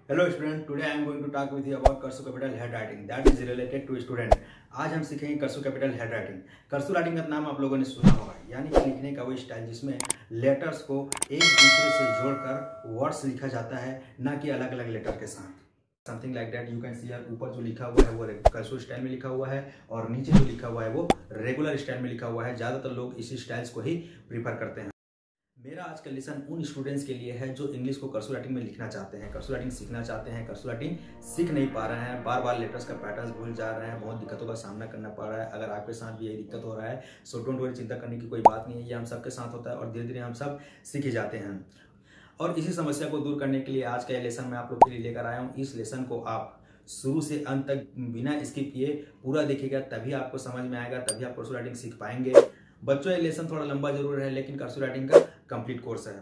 Hello student, today I am going to talk with you about cursive capital handwriting that is related to student। आज हम सीखेंगे cursive capital handwriting. Cursive writing का नाम आप लोगों ने सुना होगा, यानी कि लिखने का वो स्टाइल जिसमें लेटर्स को एक दूसरे से जोड़कर वर्ड्स लिखा जाता है, ना कि अलग अलग लेटर के साथ। Something like that you can see here. ऊपर जो लिखा हुआ है वो कर्सिव स्टाइल में लिखा हुआ है और नीचे जो लिखा हुआ है वो रेगुलर स्टाइल में लिखा हुआ है। ज़्यादातर लोग इसी स्टाइल्स को ही प्रीफर करते हैं। मेरा आज का लेसन उन स्टूडेंट्स के लिए है जो इंग्लिश को कर्सिव राइटिंग में लिखना चाहते हैं, कर्सिव राइटिंग सीखना चाहते हैं, कर्सिव राइटिंग सीख नहीं पा रहे हैं, बार बार लेटर्स का पैटर्न भूल जा रहे हैं, बहुत दिक्कतों का सामना करना पड़ रहा है। अगर आपके साथ भी यही दिक्कत हो रहा है सो डोंट वरी, चिंता करने की कोई बात नहीं है। ये हम सबके साथ होता है और धीरे धीरे हम सब सीख ही जाते हैं। और इसी समस्या को दूर करने के लिए आज का ये लेसन मैं आप लोग के लिए लेकर आया हूँ। इस लेसन को आप शुरू से अंत तक बिना स्किप किए पूरा देखिएगा, तभी आपको समझ में आएगा, तभी आप कर्सिव राइटिंग सीख पाएंगे। बच्चों, ये लेसन थोड़ा लंबा जरूर है लेकिन कर्सिव राइटिंग का कंप्लीट कोर्स है।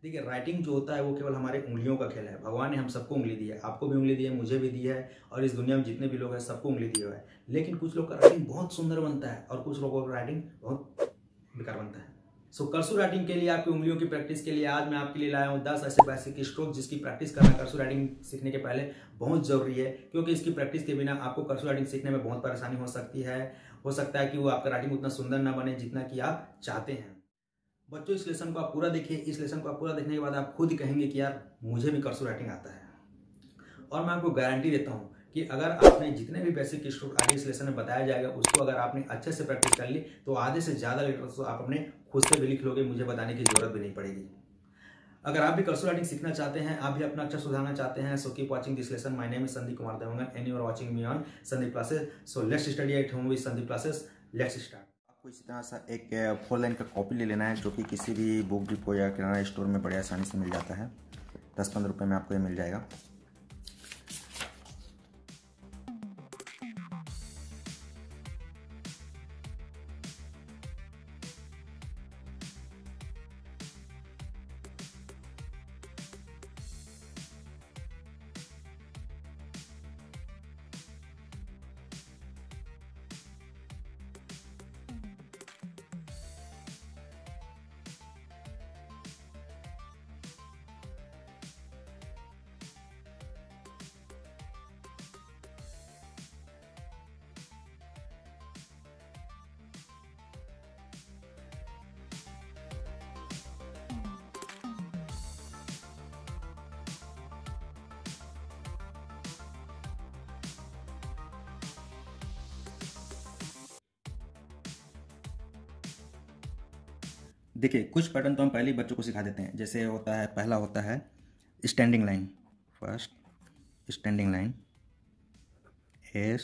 देखिए, राइटिंग जो होता है वो केवल हमारे उंगलियों का खेल है। भगवान ने हम सबको उंगली दी है, आपको भी उंगली दी है, मुझे भी दी है और इस दुनिया में जितने भी लोग हैं सबको उंगली दी हुआ है। लेकिन कुछ लोग का राइटिंग बहुत सुंदर बनता है और कुछ लोगों का राइटिंग बहुत बेकार बनता है। सो कर्सिव राइटिंग के लिए आपकी उंगलियों की प्रैक्टिस के लिए आज मैं आपके लिए लाया हूँ 10 ऐसे बेसिक स्ट्रोक जिसकी प्रैक्टिस करना कर्सिव राइटिंग सीखने के पहले बहुत जरूरी है, क्योंकि इसकी प्रैक्टिस के बिना आपको कर्सिव राइटिंग सीखने में बहुत परेशानी हो सकती है। हो सकता है कि वो आपका राइटिंग उतना सुंदर ना बने जितना कि आप चाहते हैं। बच्चों, इस लेसन को आप पूरा देखिए। इस लेसन को आप पूरा देखने के बाद आप खुद कहेंगे कि यार मुझे भी कर्सिव राइटिंग आता है। और मैं आपको गारंटी देता हूँ कि अगर आपने जितने भी बेसिक स्ट्रोक आगे इस लेसन में बताया जाएगा उसको अगर आपने अच्छे से प्रैक्टिस कर ली तो आधे से ज़्यादा लेटर्स तो आप अपने खुद से भी लिख लोगे, मुझे बताने की जरूरत भी नहीं पड़ेगी। अगर आप भी कर्सिव राइटिंग सीखना चाहते हैं, आप भी अपना अक्षर सुधारना चाहते हैं, so keep watching this lesson. My name is Sandeep Kumar Dewangan and you are watching me on Sandeep classes. So let's study at home with Sandeep classes. Let's start. आपको इसी तरह सा एक 4 लाइन का कॉपी ले लेना है जो कि किसी भी बुक डिपो या किराना स्टोर में बड़े आसानी से मिल जाता है। 10-15 रुपये में आपको ये मिल जाएगा। देखिए, कुछ पैटर्न तो हम पहले ही बच्चों को सिखा देते हैं। जैसे होता है, पहला होता है standing line. First standing line, STANDING,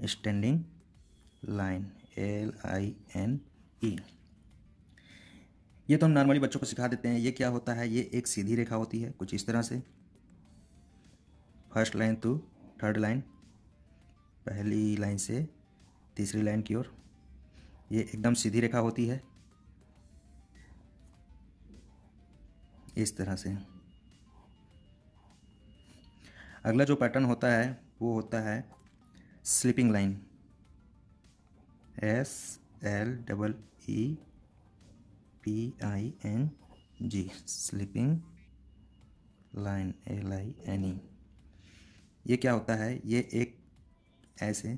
standing line, LINE। ये तो हम नॉर्मली बच्चों को सिखा देते हैं। ये क्या होता है, ये एक सीधी रेखा होती है कुछ इस तरह से, first line to third line, पहली लाइन से तीसरी लाइन की ओर। ये एकदम सीधी रेखा होती है इस तरह से। अगला जो पैटर्न होता है वो होता है sleeping line, SLEEPING, sleeping line, LINE। ये क्या होता है, ये एक ऐसे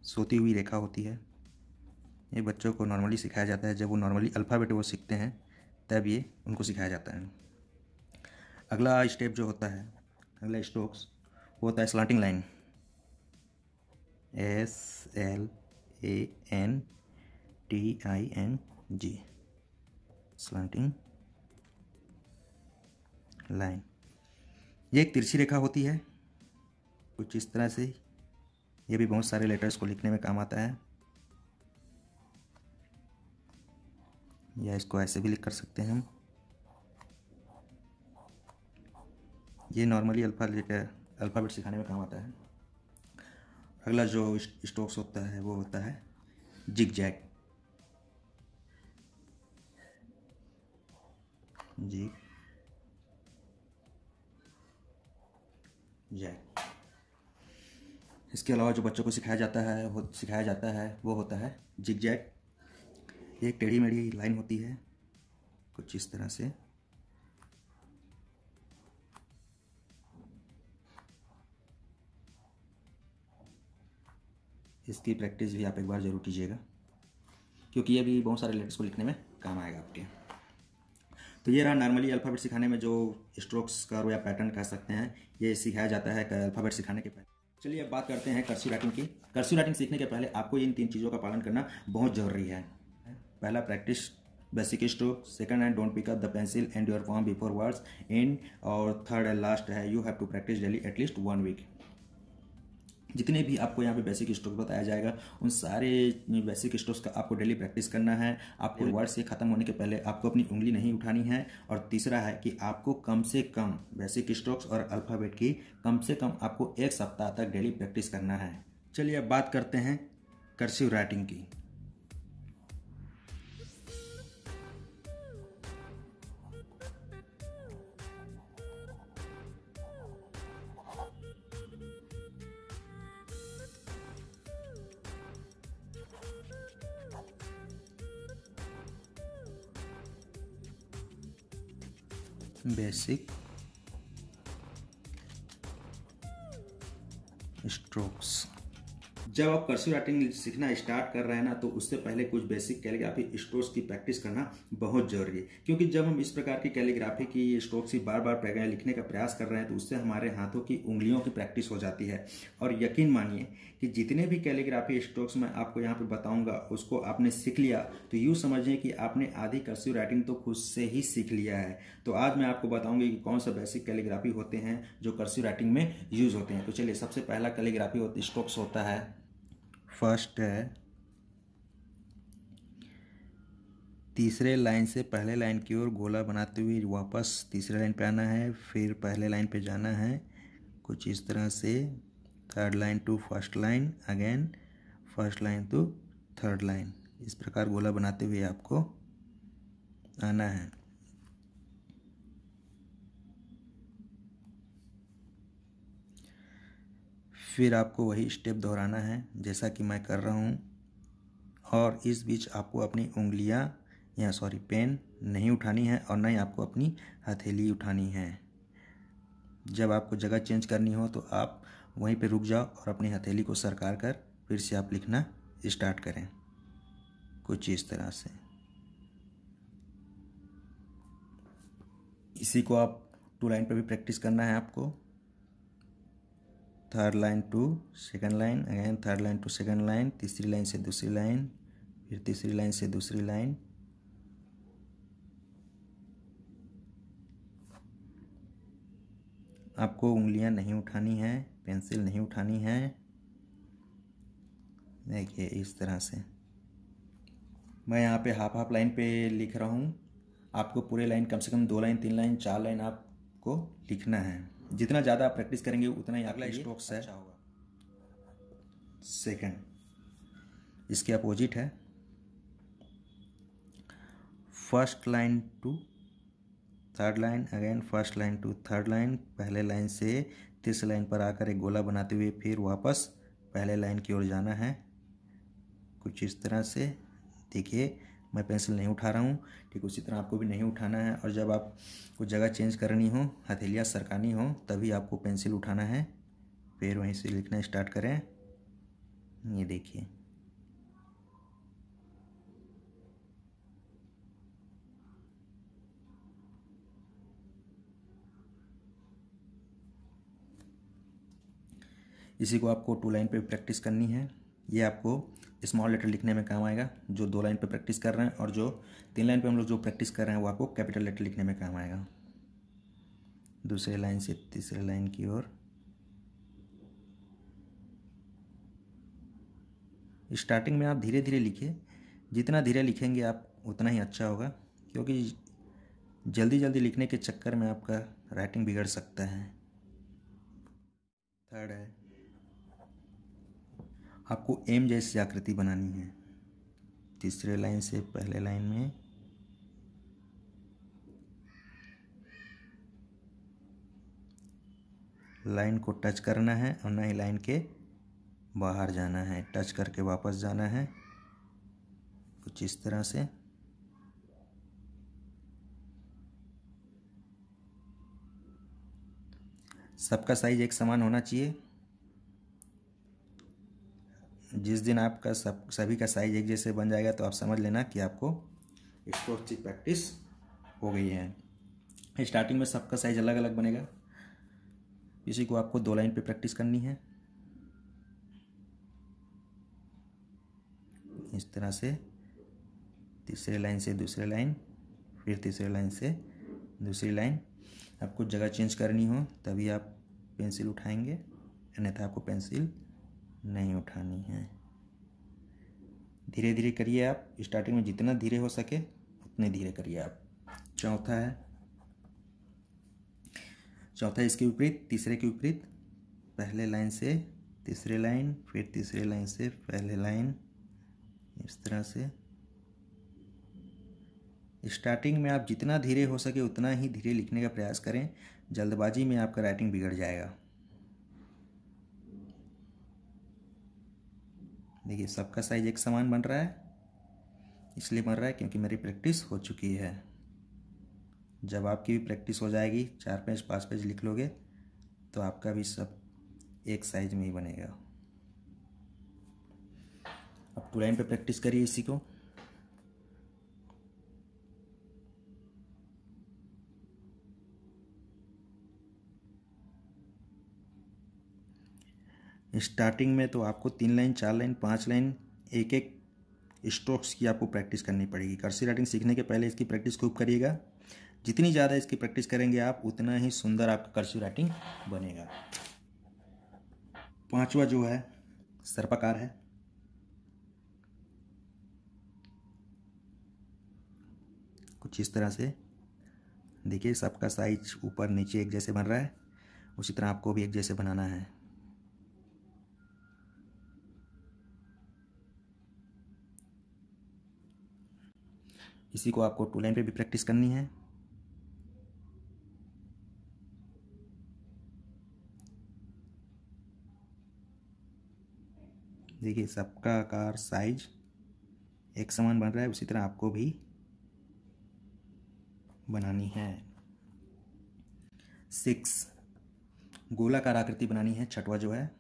सोती हुई रेखा होती है। ये बच्चों को नॉर्मली सिखाया जाता है, जब वो नॉर्मली अल्फ़ाबेट वो सीखते हैं तब ये उनको सिखाया जाता है। अगला स्टेप जो होता है, अगला स्ट्रोक्स वो होता है slanting line, SLANTING, slanting line. ये एक तिरछी रेखा होती है कुछ इस तरह से। ये भी बहुत सारे लेटर्स को लिखने में काम आता है, या इसको ऐसे भी लिख कर सकते हैं हम। ये नॉर्मली अल्फ़ाबेट सिखाने में काम आता है। अगला जो स्ट्रोक्स होता है वो होता है जिग जैग, जिग जैग। इसके अलावा जो बच्चों को सिखाया जाता है वो होता है जिग जैग। ये एक टेढ़ी मेढ़ी लाइन होती है कुछ इस तरह से। इसकी प्रैक्टिस भी आप एक बार ज़रूर कीजिएगा, क्योंकि ये भी बहुत सारे लेटर्स को लिखने में काम आएगा आपके। तो ये रहा नॉर्मली अल्फ़ाबेट सिखाने में जो स्ट्रोक्स कर्व या पैटर्न कह सकते हैं, ये सिखाया जाता है अल्फ़ाबेट सिखाने के पहले। चलिए अब बात करते हैं कर्सिव राइटिंग की। कर्सिव राइटिंग सीखने के पहले आपको इन 3 चीज़ों का पालन करना बहुत ज़रूरी है। पहला, प्रैक्टिस बेसिक स्ट्रोक। सेकंड है don't pick up the pencil and your form before words in. और थर्ड एंड लास्ट है you have to practice daily at least 1 week. जितने भी आपको यहाँ पे बेसिक स्ट्रोक बताया जाएगा, उन सारे बेसिक स्ट्रोक्स का आपको डेली प्रैक्टिस करना है। आपको वर्ड से ख़त्म होने के पहले आपको अपनी उंगली नहीं उठानी है। और तीसरा है कि आपको कम से कम बेसिक स्ट्रोक्स और अल्फ़ाबेट की कम से कम आपको 1 सप्ताह तक डेली प्रैक्टिस करना है। चलिए अब बात करते हैं कर्सिव राइटिंग की। Basic strokes. जब आप कर्सिव राइटिंग सीखना स्टार्ट कर रहे हैं ना, तो उससे पहले कुछ बेसिक कैलीग्राफी स्ट्रोक्स की प्रैक्टिस करना बहुत जरूरी है। क्योंकि जब हम इस प्रकार की कैलीग्राफी की स्ट्रोक्स की बार बार लिखने का प्रयास कर रहे हैं, तो उससे हमारे हाथों की उंगलियों की प्रैक्टिस हो जाती है। और यकीन मानिए कि जितने भी कैलीग्राफी स्ट्रोक्स मैं आपको यहाँ पे बताऊंगा, उसको आपने सीख लिया तो यूँ समझिए कि आपने आधी कर्सिव राइटिंग तो खुद से ही सीख लिया है। तो आज मैं आपको बताऊंगी कि कौन सा बेसिक कैलीग्राफी होते हैं जो कर्सिव राइटिंग में यूज होते हैं। तो चलिए, सबसे पहला कैलीग्राफी स्ट्रोक्स होता है, फर्स्ट है तीसरे लाइन से पहले लाइन की ओर गोला बनाते हुए वापस तीसरे लाइन पे आना है, फिर पहले लाइन पे जाना है, कुछ इस तरह से। Third line to first line, again first line to third line. इस प्रकार गोला बनाते हुए आपको आना है। फिर आपको वही स्टेप दोहराना है जैसा कि मैं कर रहा हूँ। और इस बीच आपको अपनी उंगलियां पेन नहीं उठानी है और ना ही आपको अपनी हथेली उठानी है। जब आपको जगह चेंज करनी हो तो आप वहीं पे रुक जाओ और अपनी हथेली को सरकार कर फिर से आप लिखना स्टार्ट करें, कुछ इस तरह से। इसी को आप 2 लाइन पे भी प्रैक्टिस करना है आपको। Third line to second line, again third line to second line, तीसरी लाइन से दूसरी लाइन, फिर तीसरी लाइन से दूसरी लाइन। आपको उंगलियां नहीं उठानी है, पेंसिल नहीं उठानी है। देखिए इस तरह से मैं यहाँ पे हाफ लाइन पे लिख रहा हूँ। आपको पूरे लाइन कम से कम 2 लाइन 3 लाइन 4 लाइन आपको लिखना है। जितना ज़्यादा आप प्रैक्टिस करेंगे उतना ही अगला स्ट्रोक्स है अच्छा होगा। सेकंड, इसके अपोजिट है first line to third line, again first line to third line. पहले लाइन से तीसरी लाइन पर आकर एक गोला बनाते हुए फिर वापस पहले लाइन की ओर जाना है, कुछ इस तरह से। देखिए मैं पेंसिल नहीं उठा रहा हूँ, ठीक उसी तरह आपको भी नहीं उठाना है। और जब आपको जगह चेंज करनी हो, हथेलियाँ सरकानी हो, तभी आपको पेंसिल उठाना है, फिर वहीं से लिखना स्टार्ट करें। ये देखिए इसी को आपको 2 लाइन पे प्रैक्टिस करनी है। ये आपको स्मॉल लेटर लिखने में काम आएगा जो 2 लाइन पे प्रैक्टिस कर रहे हैं, और जो 3 लाइन पे हम लोग जो प्रैक्टिस कर रहे हैं वो आपको कैपिटल लेटर लिखने में काम आएगा। दूसरे लाइन से तीसरे लाइन की ओर स्टार्टिंग में आप धीरे धीरे लिखिए। जितना धीरे लिखेंगे आप उतना ही अच्छा होगा, क्योंकि जल्दी जल्दी लिखने के चक्कर में आपका राइटिंग बिगड़ सकता है। थर्ड है, आपको एम जैसी आकृति बनानी है। तीसरे लाइन से पहले लाइन में लाइन को टच करना है और ना ही लाइन के बाहर जाना है, टच करके वापस जाना है, कुछ इस तरह से। सबका साइज एक समान होना चाहिए। जिस दिन आपका सभी का साइज एक जैसे बन जाएगा तो आप समझ लेना कि आपको स्ट्रोक की प्रैक्टिस हो गई है। स्टार्टिंग में सबका साइज अलग अलग बनेगा। इसी को आपको 2 लाइन पे प्रैक्टिस करनी है। इस तरह से तीसरे लाइन से दूसरे लाइन, फिर तीसरे लाइन से दूसरी लाइन। आपको जगह चेंज करनी हो तभी आप पेंसिल उठाएंगे, अन्यथा आपको पेंसिल नहीं उठानी है। धीरे धीरे करिए आप। स्टार्टिंग में जितना धीरे हो सके उतने धीरे करिए आप। चौथा इसके विपरीत, तीसरे के विपरीत, पहले लाइन से तीसरे लाइन, फिर तीसरे लाइन से पहले लाइन। इस तरह से स्टार्टिंग में आप जितना धीरे हो सके उतना ही धीरे लिखने का प्रयास करें। जल्दबाजी में आपका राइटिंग बिगड़ जाएगा। देखिए सबका साइज एक समान बन रहा है, इसलिए बन रहा है क्योंकि मेरी प्रैक्टिस हो चुकी है। जब आपकी भी प्रैक्टिस हो जाएगी, 4 पेज 5 पेज लिख लोगे तो आपका भी सब एक साइज में ही बनेगा। अब 2 लाइन पे प्रैक्टिस करिए इसी को। स्टार्टिंग में तो आपको 3 लाइन 4 लाइन 5 लाइन एक एक स्ट्रोक्स की आपको प्रैक्टिस करनी पड़ेगी। कर्सिव राइटिंग सीखने के पहले इसकी प्रैक्टिस खूब करिएगा। जितनी ज़्यादा इसकी प्रैक्टिस करेंगे आप, उतना ही सुंदर आपका कर्सिव राइटिंग बनेगा। 5वां जो है सर्पाकार है। कुछ इस तरह से देखिए, सबका साइज ऊपर नीचे एक जैसे बन रहा है, उसी तरह आपको भी एक जैसे बनाना है। इसी को आपको 2 लाइन पे भी प्रैक्टिस करनी है। देखिए सबका आकार साइज एक समान बन रहा है, उसी तरह आपको भी बनानी है। 6 गोलाकार आकृति बनानी है। 6वां जो है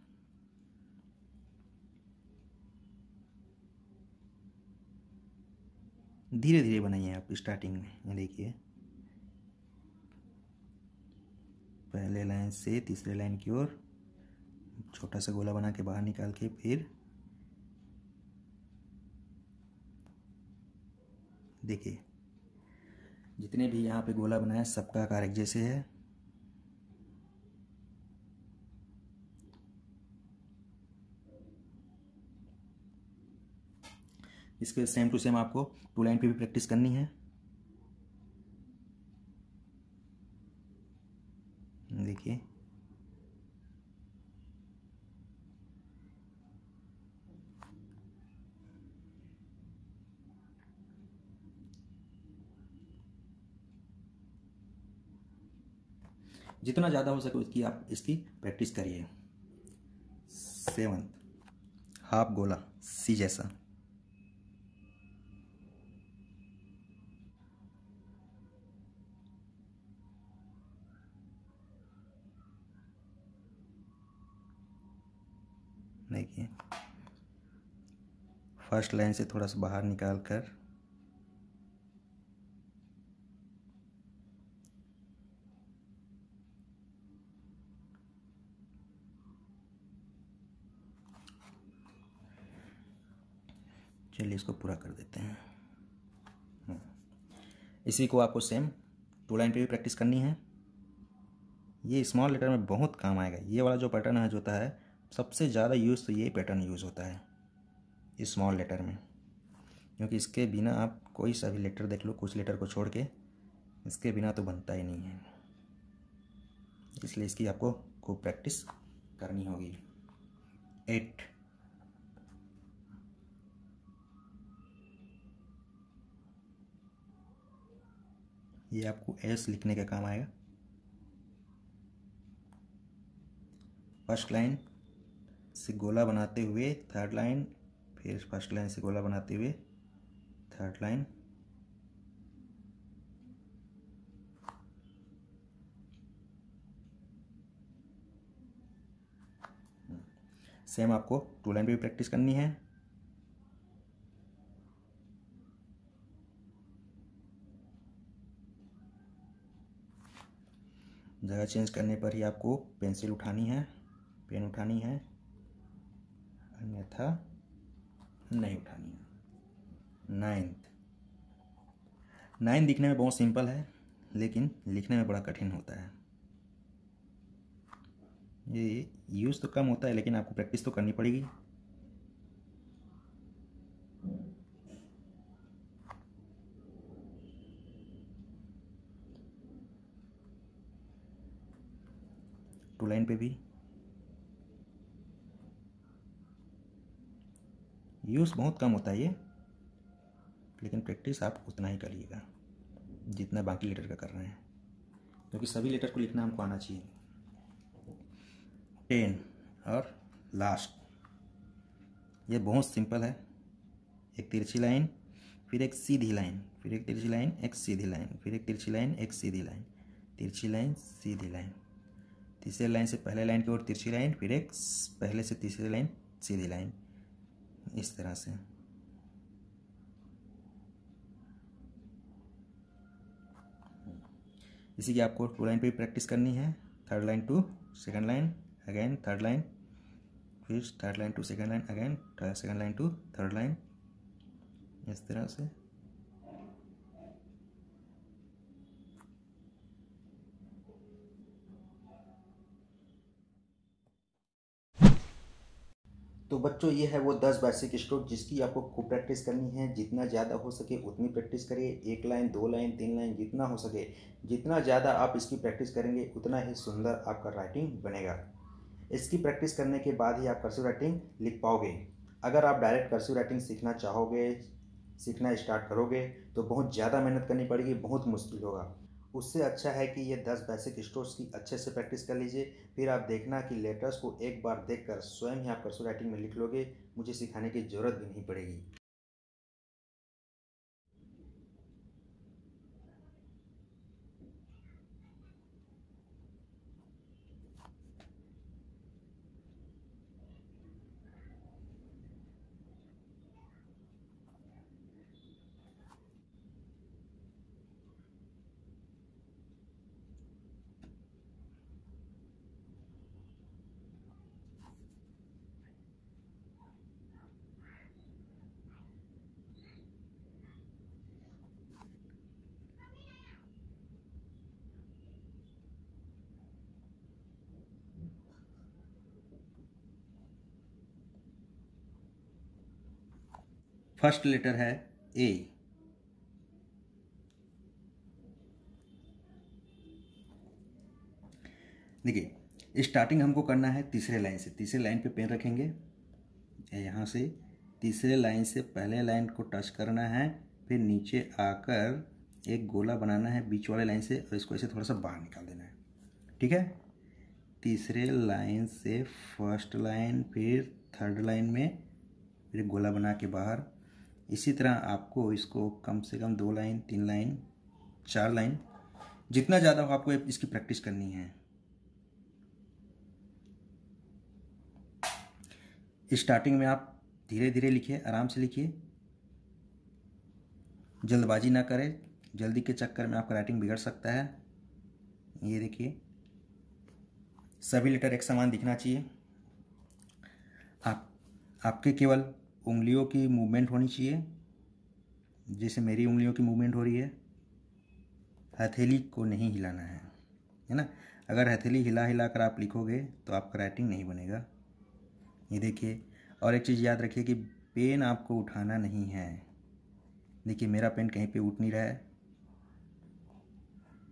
धीरे धीरे बनाइए आप। स्टार्टिंग में देखिए पहले लाइन से तीसरे लाइन की ओर छोटा सा गोला बना के बाहर निकाल के फिर देखिए जितने भी यहाँ पे गोला बनाया सबका आकार एक जैसे है। इसके सेम टू सेम आपको 2 लाइन पे भी प्रैक्टिस करनी है। देखिए जितना ज़्यादा हो सके उसकी आप इसकी प्रैक्टिस करिए। 7 हाफ गोला सी जैसा। देखिए फर्स्ट लाइन से थोड़ा सा बाहर निकाल कर चलिए इसको पूरा कर देते हैं। इसी को आपको सेम 2 लाइन पे भी प्रैक्टिस करनी है। ये स्मॉल लेटर में बहुत काम आएगा। ये वाला जो पैटर्न है जो होता है सबसे ज़्यादा यूज़ तो ये पैटर्न यूज़ होता है स्मॉल लेटर में, क्योंकि इसके बिना आप कोई सा भी लेटर देख लो, कुछ लेटर को छोड़ के, इसके बिना तो बनता ही नहीं है। इसलिए इसकी आपको खूब प्रैक्टिस करनी होगी। 8 ये आपको एस लिखने का काम आएगा। फर्स्ट लाइन से गोला बनाते हुए थर्ड लाइन, फिर फर्स्ट लाइन से गोला बनाते हुए थर्ड लाइन, सेम आपको टू लाइन पे भी प्रैक्टिस करनी है। जगह चेंज करने पर ही आपको पेंसिल उठानी है, पेन उठानी है, अन्यथा नहीं उठानी है। नाइन्थ दिखने में बहुत सिंपल है लेकिन लिखने में बड़ा कठिन होता है। ये यूज़ तो कम होता है लेकिन आपको प्रैक्टिस तो करनी पड़ेगी। टू लाइन पे भी यूज़ बहुत कम होता है ये, लेकिन प्रैक्टिस आप उतना ही करिएगा जितना बाकी लेटर का कर रहे हैं, क्योंकि सभी लेटर को लिखना हमको आना चाहिए। 10 और लास्ट, ये बहुत सिंपल है। एक तिरछी लाइन, फिर एक सीधी लाइन, फिर एक तिरछी लाइन, एक सीधी लाइन, फिर एक तिरछी लाइन, एक सीधी लाइन, तिरछी लाइन, सीधी लाइन, तीसरे लाइन से पहले लाइन की ओर तिरछी लाइन, फिर एक पहले से तीसरी लाइन सीधी लाइन, इस तरह से। इसी की आपको टू लाइन पे भी प्रैक्टिस करनी है। Third line to second line, again third line, फिर third line to second line, again second line to third line, इस तरह से। तो बच्चों, ये है वो 10 बेसिक स्ट्रोक जिसकी आपको खूब प्रैक्टिस करनी है। जितना ज़्यादा हो सके उतनी प्रैक्टिस करिए। 1 लाइन, 2 लाइन, 3 लाइन, जितना हो सके, जितना ज़्यादा आप इसकी प्रैक्टिस करेंगे उतना ही सुंदर आपका राइटिंग बनेगा। इसकी प्रैक्टिस करने के बाद ही आप कर्सिव राइटिंग लिख पाओगे। अगर आप डायरेक्ट कर्सिव राइटिंग सीखना चाहोगे, सीखना स्टार्ट करोगे, तो बहुत ज़्यादा मेहनत करनी पड़ेगी, बहुत मुश्किल होगा। उससे अच्छा है कि ये 10 बेसिक स्ट्रोक्स की अच्छे से प्रैक्टिस कर लीजिए। फिर आप देखना कि लेटर्स को एक बार देखकर स्वयं ही आप कर्सिव राइटिंग में लिख लोगे। मुझे सिखाने की ज़रूरत भी नहीं पड़ेगी। फर्स्ट लेटर है ए। देखिए, स्टार्टिंग हमको करना है तीसरे लाइन से। तीसरे लाइन पे पेन रखेंगे, यहाँ से तीसरे लाइन से पहले लाइन को टच करना है, फिर नीचे आकर एक गोला बनाना है बीच वाले लाइन से और इसको ऐसे थोड़ा सा बाहर निकाल देना है। ठीक है, तीसरे लाइन से फर्स्ट लाइन, फिर थर्ड लाइन में फिर गोला बना के बाहर। इसी तरह आपको इसको कम से कम 2 लाइन, 3 लाइन, 4 लाइन, जितना ज़्यादा हो आपको इसकी प्रैक्टिस करनी है। स्टार्टिंग में आप धीरे धीरे लिखिए, आराम से लिखिए, जल्दबाजी ना करें। जल्दी के चक्कर में आपका राइटिंग बिगड़ सकता है। ये देखिए, सभी लेटर एक समान दिखना चाहिए। आपके केवल उंगलियों की मूवमेंट होनी चाहिए, जैसे मेरी उंगलियों की मूवमेंट हो रही है। हथेली को नहीं हिलाना है ना। अगर हथेली हिला हिला कर आप लिखोगे तो आपका राइटिंग नहीं बनेगा। ये देखिए, और एक चीज़ याद रखिए कि पेन आपको उठाना नहीं है। देखिए, मेरा पेन कहीं पे उठ नहीं रहा है।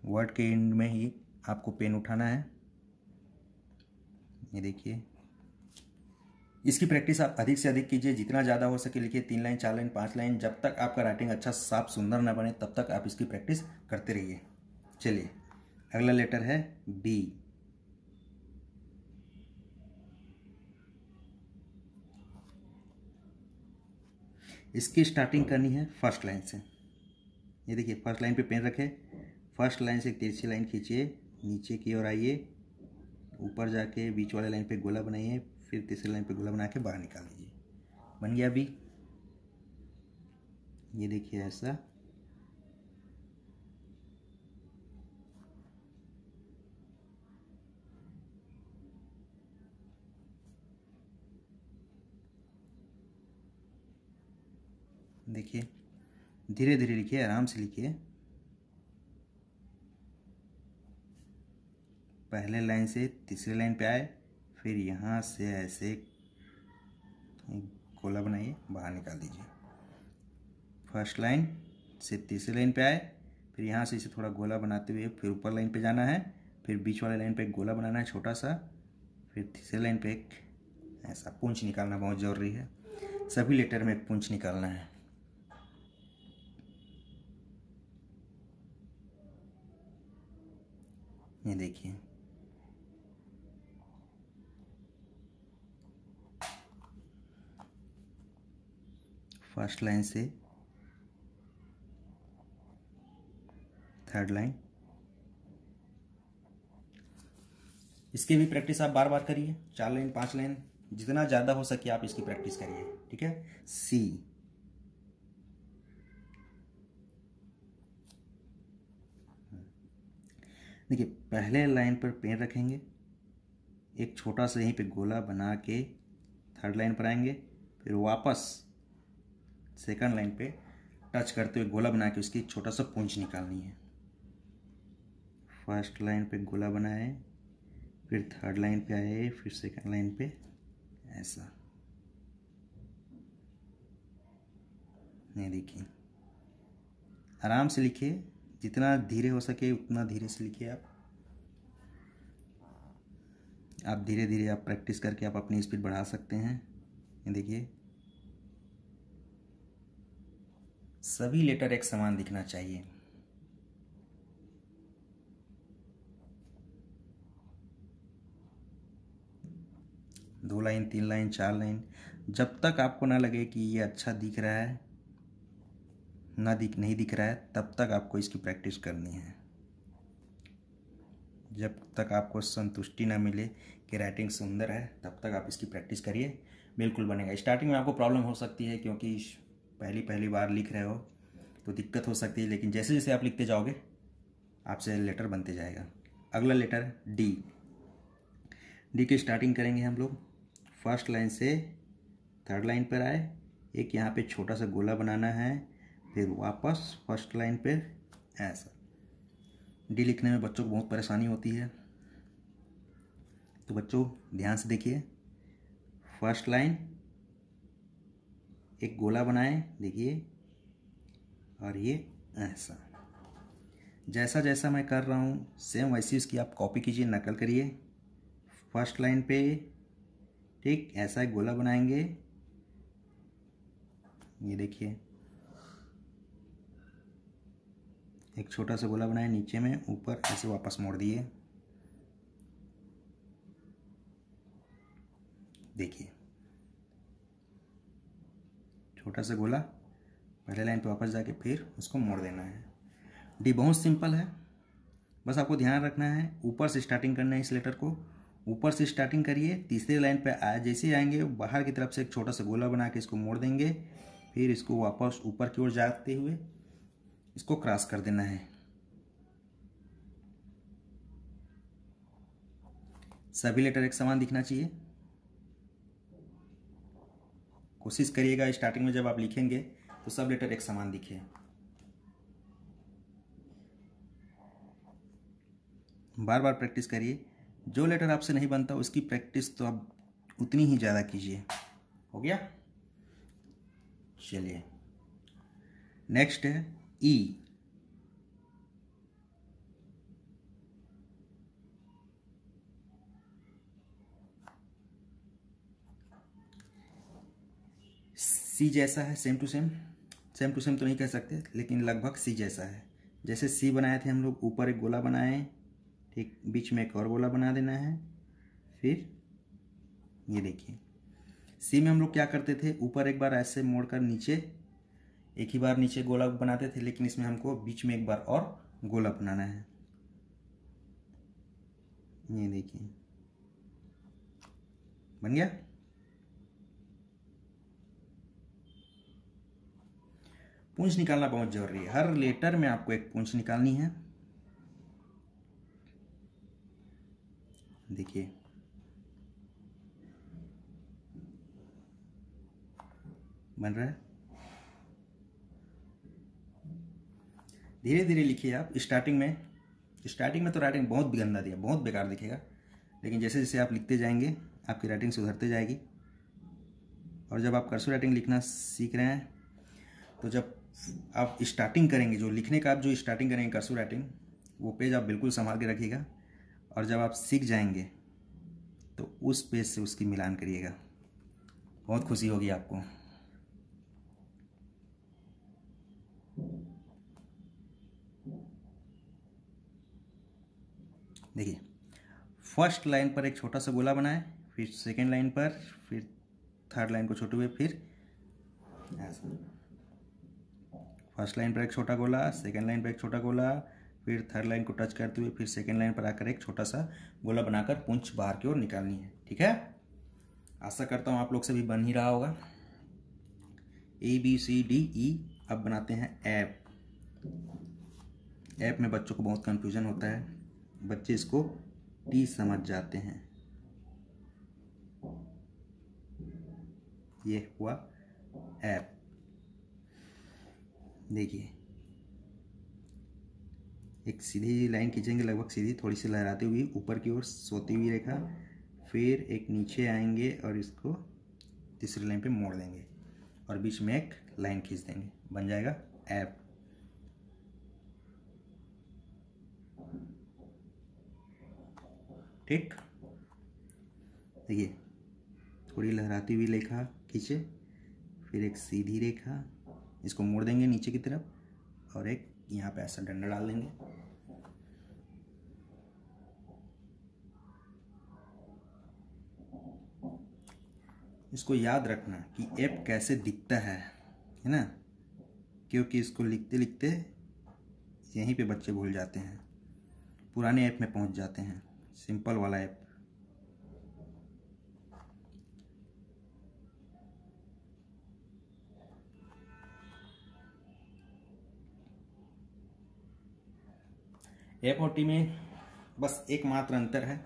वर्ड के एंड में ही आपको पेन उठाना है। ये देखिए, इसकी प्रैक्टिस आप अधिक से अधिक कीजिए, जितना ज़्यादा हो सके लिखिए। 3 लाइन, 4 लाइन, 5 लाइन, जब तक आपका राइटिंग अच्छा, साफ, सुंदर ना बने तब तक आप इसकी प्रैक्टिस करते रहिए। चलिए, अगला लेटर है बी। इसकी स्टार्टिंग करनी है फर्स्ट लाइन से। ये देखिए, फर्स्ट लाइन पे पेन रखे, फर्स्ट लाइन से एक तिरछी लाइन खींचिए, नीचे की ओर आइए, ऊपर जाके बीच वाले लाइन पे गोला बनाइए, फिर तीसरी लाइन पे गोला बना के बाहर निकाल दीजिए। बन गया अभी। ये देखिए ऐसा। देखिए धीरे धीरे लिखिए, आराम से लिखिए। पहले लाइन से तीसरी लाइन पे आए, फिर यहाँ से ऐसे गोला बनाइए, बाहर निकाल दीजिए। फर्स्ट लाइन से तीसरी लाइन पे आए, फिर यहाँ से इसे थोड़ा गोला बनाते हुए फिर ऊपर लाइन पे जाना है, फिर बीच वाले लाइन पे एक गोला बनाना है छोटा सा, फिर तीसरी लाइन पे एक ऐसा पूंछ निकालना बहुत ज़रूरी है। सभी लेटर में एक पूंछ निकालना है। ये देखिए फर्स्ट लाइन से थर्ड लाइन। इसकी भी प्रैक्टिस आप बार बार करिए, 4 लाइन 5 लाइन जितना ज़्यादा हो सके आप इसकी प्रैक्टिस करिए, ठीक है। सी, देखिए पहले लाइन पर पेन रखेंगे, एक छोटा सा यहीं पे गोला बना के थर्ड लाइन पर आएंगे, फिर वापस सेकंड लाइन पे टच करते हुए गोला बना के उसकी छोटा सा पूंछ निकालनी है। फर्स्ट लाइन पे गोला बनाए, फिर थर्ड लाइन पे आए, फिर सेकंड लाइन पे ऐसा। ये देखिए आराम से लिखिए, जितना धीरे हो सके उतना धीरे से लिखिए। आप धीरे धीरे आप प्रैक्टिस करके आप अपनी स्पीड बढ़ा सकते हैं। ये देखिए सभी लेटर एक समान दिखना चाहिए। दो लाइन 3 लाइन 4 लाइन, जब तक आपको ना लगे कि ये अच्छा दिख रहा है नहीं दिख रहा है, तब तक आपको इसकी प्रैक्टिस करनी है। जब तक आपको संतुष्टि ना मिले कि राइटिंग सुंदर है, तब तक आप इसकी प्रैक्टिस करिए, बिल्कुल बनेगा। स्टार्टिंग में आपको प्रॉब्लम हो सकती है क्योंकि पहली बार लिख रहे हो तो दिक्कत हो सकती है, लेकिन जैसे जैसे आप लिखते जाओगे आपसे लेटर बनते जाएगा। अगला लेटर डी। डी की स्टार्टिंग करेंगे हम लोग। फर्स्ट लाइन से थर्ड लाइन पर आए, एक यहाँ पे छोटा सा गोला बनाना है, फिर वापस फर्स्ट लाइन पे ऐसा। डी लिखने में बच्चों को बहुत परेशानी होती है, तो बच्चों ध्यान से देखिए। फर्स्ट लाइन एक गोला बनाएं, देखिए, और ये ऐसा। जैसा जैसा मैं कर रहा हूँ सेम वैसी इसकी आप कॉपी कीजिए, नकल करिए। फर्स्ट लाइन पे ठीक ऐसा एक गोला बनाएंगे, ये देखिए एक छोटा सा गोला बनाए नीचे में, ऊपर ऐसे वापस मोड़ दिए, देखिए छोटा सा गोला पहले लाइन पे वापस जाके फिर उसको मोड़ देना है। डी बहुत सिंपल है, बस आपको ध्यान रखना है ऊपर से स्टार्टिंग करना है। इस लेटर को ऊपर से स्टार्टिंग करिए, तीसरे लाइन पे जैसे आएंगे बाहर की तरफ से एक छोटा सा गोला बना के इसको मोड़ देंगे, फिर इसको वापस ऊपर की ओर जाते हुए इसको क्रॉस कर देना है। सभी लेटर एक समान दिखना चाहिए। कोशिश करिएगा स्टार्टिंग में जब आप लिखेंगे तो सब लेटर एक समान दिखे। बार बार प्रैक्टिस करिए। जो लेटर आपसे नहीं बनता उसकी प्रैक्टिस तो आप उतनी ही ज़्यादा कीजिए। हो गया? चलिए नेक्स्ट है ई। सी जैसा है, सेम टू सेम तो नहीं कह सकते, लेकिन लगभग सी जैसा है। जैसे सी बनाए थे हम लोग, ऊपर एक गोला बनाए, ठीक बीच में एक और गोला बना देना है, फिर ये देखिए सी में हम लोग क्या करते थे, ऊपर एक बार ऐसे मोड़कर नीचे एक ही बार नीचे गोला बनाते थे, लेकिन इसमें हमको बीच में एक बार और गोला बनाना है। ये देखिए बन गया। पूंछ निकालना बहुत जरूरी है, हर लेटर में आपको एक पूंछ निकालनी है। देखिए बन रहा है। धीरे धीरे लिखिए आप। स्टार्टिंग में तो राइटिंग बहुत गंदा दिया, बहुत बेकार दिखेगा, लेकिन जैसे जैसे आप लिखते जाएंगे आपकी राइटिंग सुधरते जाएगी। और जब आप कर्सिव राइटिंग लिखना सीख रहे हैं तो जब आप स्टार्टिंग करेंगे, जो लिखने का आप जो स्टार्टिंग करेंगे कर्सिव राइटिंग, वो पेज आप बिल्कुल संभाल के रखिएगा। और जब आप सीख जाएंगे तो उस पेज से उसकी मिलान करिएगा, बहुत खुशी होगी आपको। देखिए फर्स्ट लाइन पर एक छोटा सा गोला बनाए, फिर सेकेंड लाइन पर, फिर थर्ड लाइन को छोटे हुए, फिर ऐसा। फर्स्ट लाइन पर एक छोटा गोला, सेकेंड लाइन पर एक छोटा गोला, फिर थर्ड लाइन को टच करते हुए फिर सेकेंड लाइन पर आकर एक छोटा सा गोला बनाकर पूंछ बाहर की ओर निकालनी है। ठीक है, आशा करता हूँ आप लोग से भी बन ही रहा होगा। ABCDE। अब बनाते हैं ऐप। ऐप में बच्चों को बहुत कंफ्यूजन होता है, बच्चे इसको टी समझ जाते हैं। ये हुआ ऐप। देखिए एक सीधी लाइन खींचेंगे, लगभग सीधी, थोड़ी सी लहराती हुई ऊपर की ओर सोती हुई रेखा, फिर एक नीचे आएंगे और इसको तीसरी लाइन पे मोड़ देंगे और बीच में एक लाइन खींच देंगे, बन जाएगा ऐप। ठीक, देखिए थोड़ी लहराती हुई रेखा खींचे, फिर एक सीधी रेखा, इसको मोड़ देंगे नीचे की तरफ और एक यहाँ पे ऐसा डंडा डाल देंगे। इसको याद रखना कि ऐप कैसे दिखता है ना, क्योंकि इसको लिखते लिखते यहीं पे बच्चे भूल जाते हैं, पुराने ऐप में पहुंच जाते हैं, सिंपल वाला ऐप। ऐप और टी में बस एकमात्र अंतर है,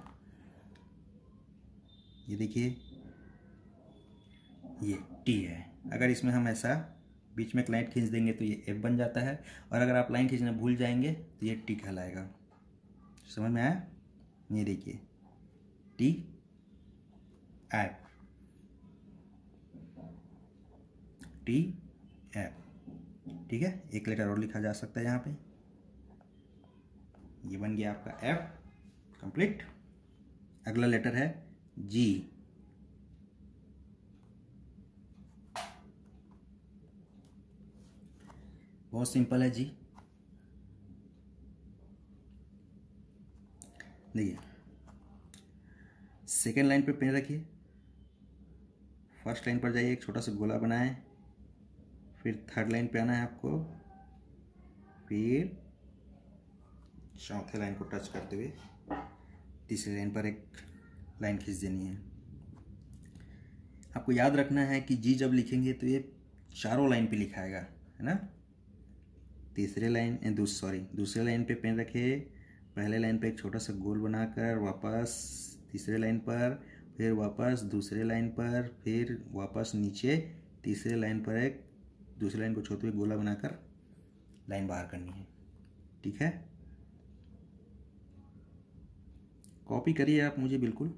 ये देखिए ये टी है। अगर इसमें हम ऐसा बीच में एक लाइन खींच देंगे तो ये एफ बन जाता है, और अगर आप लाइन खींचना भूल जाएंगे तो ये टी कहलाएगा। समझ में आया? ये देखिए टी ऐप, टी ऐप। ठीक है, एक लेटर और लिखा जा सकता है यहाँ पे। ये बन गया आपका एफ कंप्लीट। अगला लेटर है जी। बहुत सिंपल है जी। देखिए सेकेंड लाइन पे पेन रखिए, फर्स्ट लाइन पर जाइए, एक छोटा सा गोला बनाएं, फिर थर्ड लाइन पे आना है आपको, फिर चौथे लाइन को टच करते हुए तीसरी लाइन पर एक लाइन खींच देनी है। आपको याद रखना है कि जी जब लिखेंगे तो ये चारों लाइन पे लिखाएगा, है ना। दूसरे लाइन पे पेन रखे, पहले लाइन पे एक छोटा सा गोल बनाकर वापस तीसरे लाइन पर, फिर वापस दूसरे लाइन पर, फिर वापस नीचे तीसरे लाइन पर एक दूसरे लाइन को छोड़ते हुए गोला बनाकर लाइन बाहर करनी है। ठीक है, कॉपी करिए आप मुझे, बिल्कुल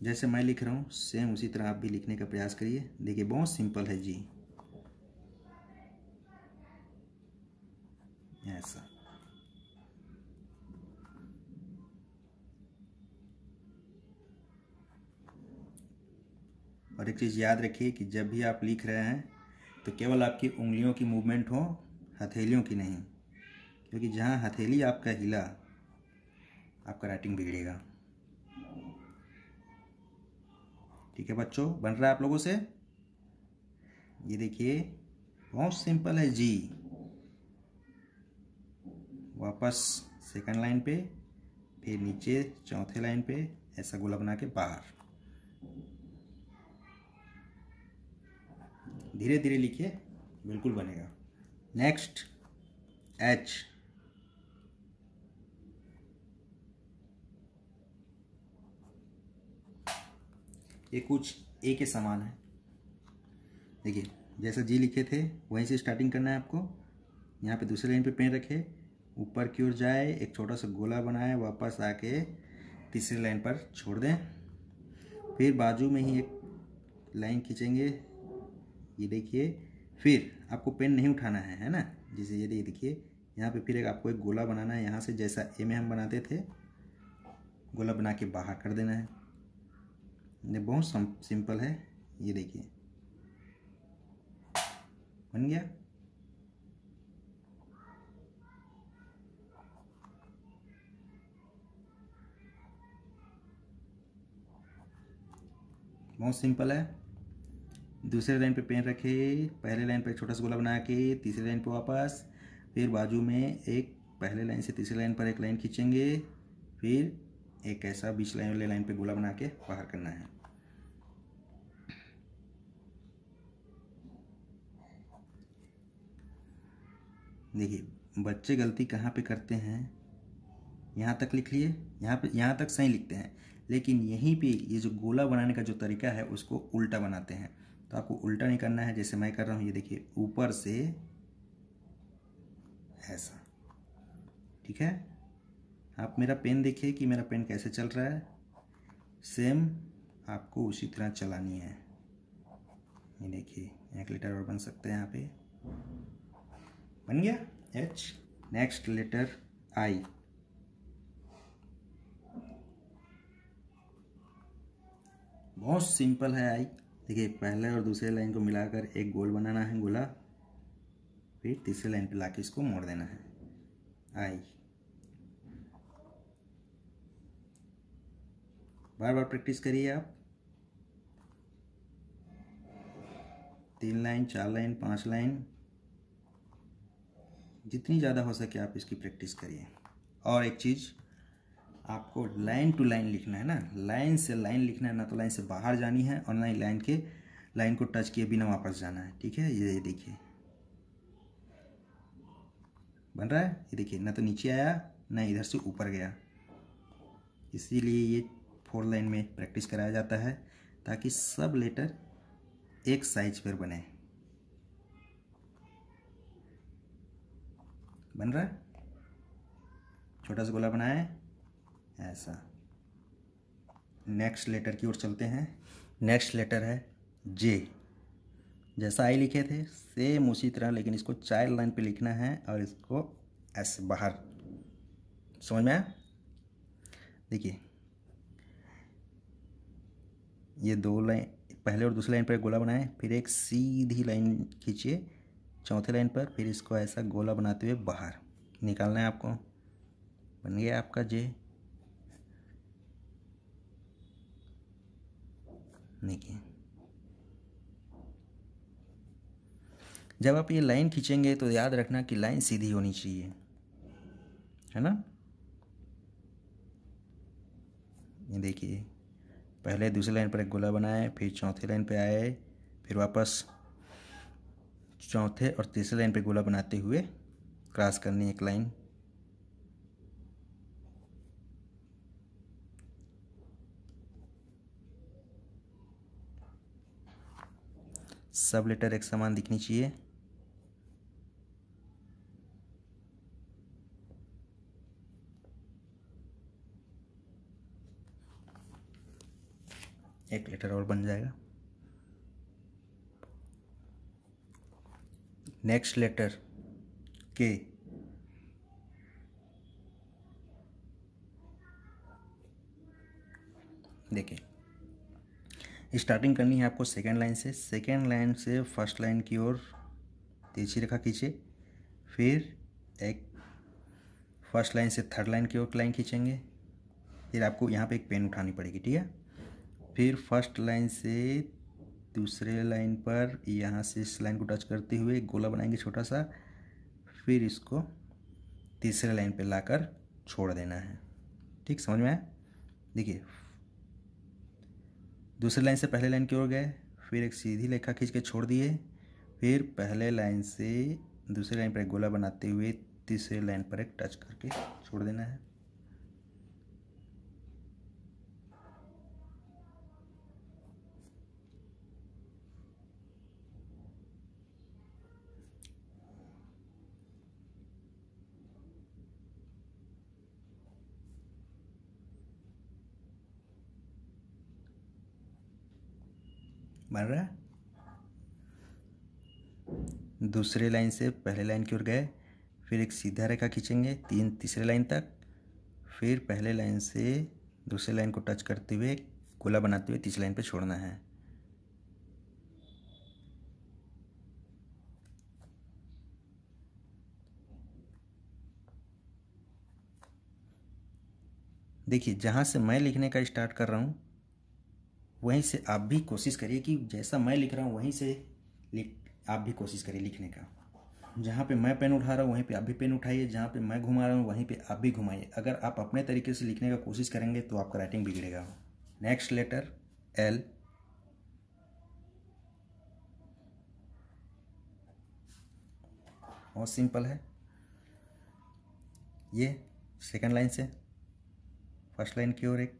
जैसे मैं लिख रहा हूँ सेम उसी तरह आप भी लिखने का प्रयास करिए। देखिए बहुत सिंपल है जी, ऐसा। और एक चीज़ याद रखिए कि जब भी आप लिख रहे हैं तो केवल आपकी उंगलियों की मूवमेंट हो, हथेलियों की नहीं, क्योंकि जहाँ हथेली आपका हिला आपका राइटिंग बिगड़ेगा। ठीक है बच्चों, बन रहा है आप लोगों से? ये देखिए बहुत सिंपल है जी। वापस सेकंड लाइन पे, फिर नीचे चौथे लाइन पे ऐसा गोला बना के बाहर। धीरे धीरे लिखिए, बिल्कुल बनेगा। नेक्स्ट एच, ये कुछ ए के समान है। देखिए जैसा जी लिखे थे वहीं से स्टार्टिंग करना है आपको। यहाँ पे दूसरी लाइन पे पेन रखे, ऊपर की ओर जाए, एक छोटा सा गोला बनाए, वापस आके तीसरी लाइन पर छोड़ दें। फिर बाजू में ही एक लाइन खींचेंगे, ये देखिए। फिर आपको पेन नहीं उठाना है ना, जैसे ये देखिए यहाँ पे फिर एक आपको एक गोला बनाना है। यहाँ से जैसा ए में हम बनाते थे, गोला बना के बाहर कर देना है। ये बहुत सिंपल है, ये देखिए बन गया। बहुत सिंपल है। दूसरे लाइन पे पेन रखे, पहले लाइन पे छोटा सा गोला बना के तीसरी लाइन पे वापस, फिर बाजू में एक पहले लाइन से तीसरी लाइन पर एक लाइन खींचेंगे, फिर एक ऐसा बीच लाइन वाले लाइन पे गोला बना के बाहर करना है। देखिए बच्चे गलती कहाँ पे करते हैं, यहाँ तक लिख लिए, यहाँ तक सही लिखते हैं, लेकिन यहीं पे ये जो गोला बनाने का जो तरीका है उसको उल्टा बनाते हैं। तो आपको उल्टा नहीं करना है, जैसे मैं कर रहा हूँ, ये देखिए ऊपर से ऐसा, ठीक है। आप मेरा पेन देखिए कि मेरा पेन कैसे चल रहा है, सेम आपको उसी तरह चलानी है। ये देखिए एक लेटर और बन सकते हैं, यहाँ पे बन गया एच। नेक्स्ट लेटर आई। बहुत सिंपल है आई। देखिए पहले और दूसरे लाइन को मिलाकर एक गोल बनाना है, गोला, फिर तीसरे लाइन पे लाके इसको मोड़ देना है, आई। बार बार प्रैक्टिस करिए आप। 3 लाइन, 4 लाइन, 5 लाइन, जितनी ज़्यादा हो सके आप इसकी प्रैक्टिस करिए। और एक चीज़, आपको लाइन टू लाइन लिखना है ना, लाइन से लाइन लिखना है, ना तो लाइन से बाहर जानी है और ना ही लाइन को टच किए बिना वापस जाना है, ठीक है। ये देखिए बन रहा है, ये देखिए ना तो नीचे आया ना इधर से ऊपर गया। इसीलिए ये 4 लाइन में प्रैक्टिस कराया जाता है, ताकि सब लेटर एक साइज पर बने। बन रहा है, छोटा सा गोला बनाए ऐसा। नेक्स्ट लेटर की ओर चलते हैं। नेक्स्ट लेटर है जे। जैसा आई लिखे थे सेम उसी तरह, लेकिन इसको 4 लाइन पे लिखना है और इसको ऐसे बाहर। समझ में आया? देखिए ये 2 लाइन, पहले और दूसरी लाइन पर एक गोला बनाए, फिर एक सीधी लाइन खींचिए चौथे लाइन पर, फिर इसको ऐसा गोला बनाते हुए बाहर निकालना है आपको। बन गया आपका जे। देखिए जब आप ये लाइन खींचेंगे तो याद रखना कि लाइन सीधी होनी चाहिए, है ना। ये देखिए पहले दूसरी लाइन पर एक गोला बनाए, फिर चौथे लाइन पे आए, फिर वापस चौथे और तीसरे लाइन पे गोला बनाते हुए क्रॉस करनी एक लाइन। सब लेटर एक समान दिखनी चाहिए। एक लेटर और बन जाएगा। नेक्स्ट लेटर के। देखिए स्टार्टिंग करनी है आपको सेकेंड लाइन से। सेकेंड लाइन से फर्स्ट लाइन की ओर तिरछी रेखा खींचे, फिर एक फर्स्ट लाइन से थर्ड लाइन की ओर लाइन खींचेंगे, फिर आपको यहाँ पे एक पेन उठानी पड़ेगी, ठीक है। फिर फर्स्ट लाइन से दूसरे लाइन पर यहाँ से इस लाइन को टच करते हुए एक गोला बनाएंगे छोटा सा, फिर इसको तीसरे लाइन पे लाकर छोड़ देना है, ठीक। समझ में आया? देखिए दूसरी लाइन से पहले लाइन की ओर गए, फिर एक सीधी रेखा खींच के छोड़ दिए, फिर पहले लाइन से दूसरी लाइन पर एक गोला बनाते हुए तीसरे लाइन पर एक टच करके छोड़ देना है। बन रहा है। दूसरे लाइन से पहले लाइन की ओर गए, फिर एक सीधा रेखा खींचेंगे तीसरे लाइन तक, फिर पहले लाइन से दूसरे लाइन को टच करते हुए गोला बनाते हुए तीसरी लाइन पे छोड़ना है। देखिए, जहाँ से मैं लिखने का स्टार्ट कर रहा हूँ वहीं से आप भी कोशिश करिए कि जैसा मैं लिख रहा हूँ वहीं से आप भी कोशिश करिए लिखने का। जहाँ पे मैं पेन उठा रहा हूँ वहीं पे आप भी पेन उठाइए, जहाँ पे मैं घुमा रहा हूँ वहीं पे आप भी घुमाइए। अगर आप अपने तरीके से लिखने का कोशिश करेंगे तो आपका राइटिंग बिगड़ेगा। Next letter L. बहुत सिंपल है। ये सेकंड लाइन से फर्स्ट लाइन की ओर एक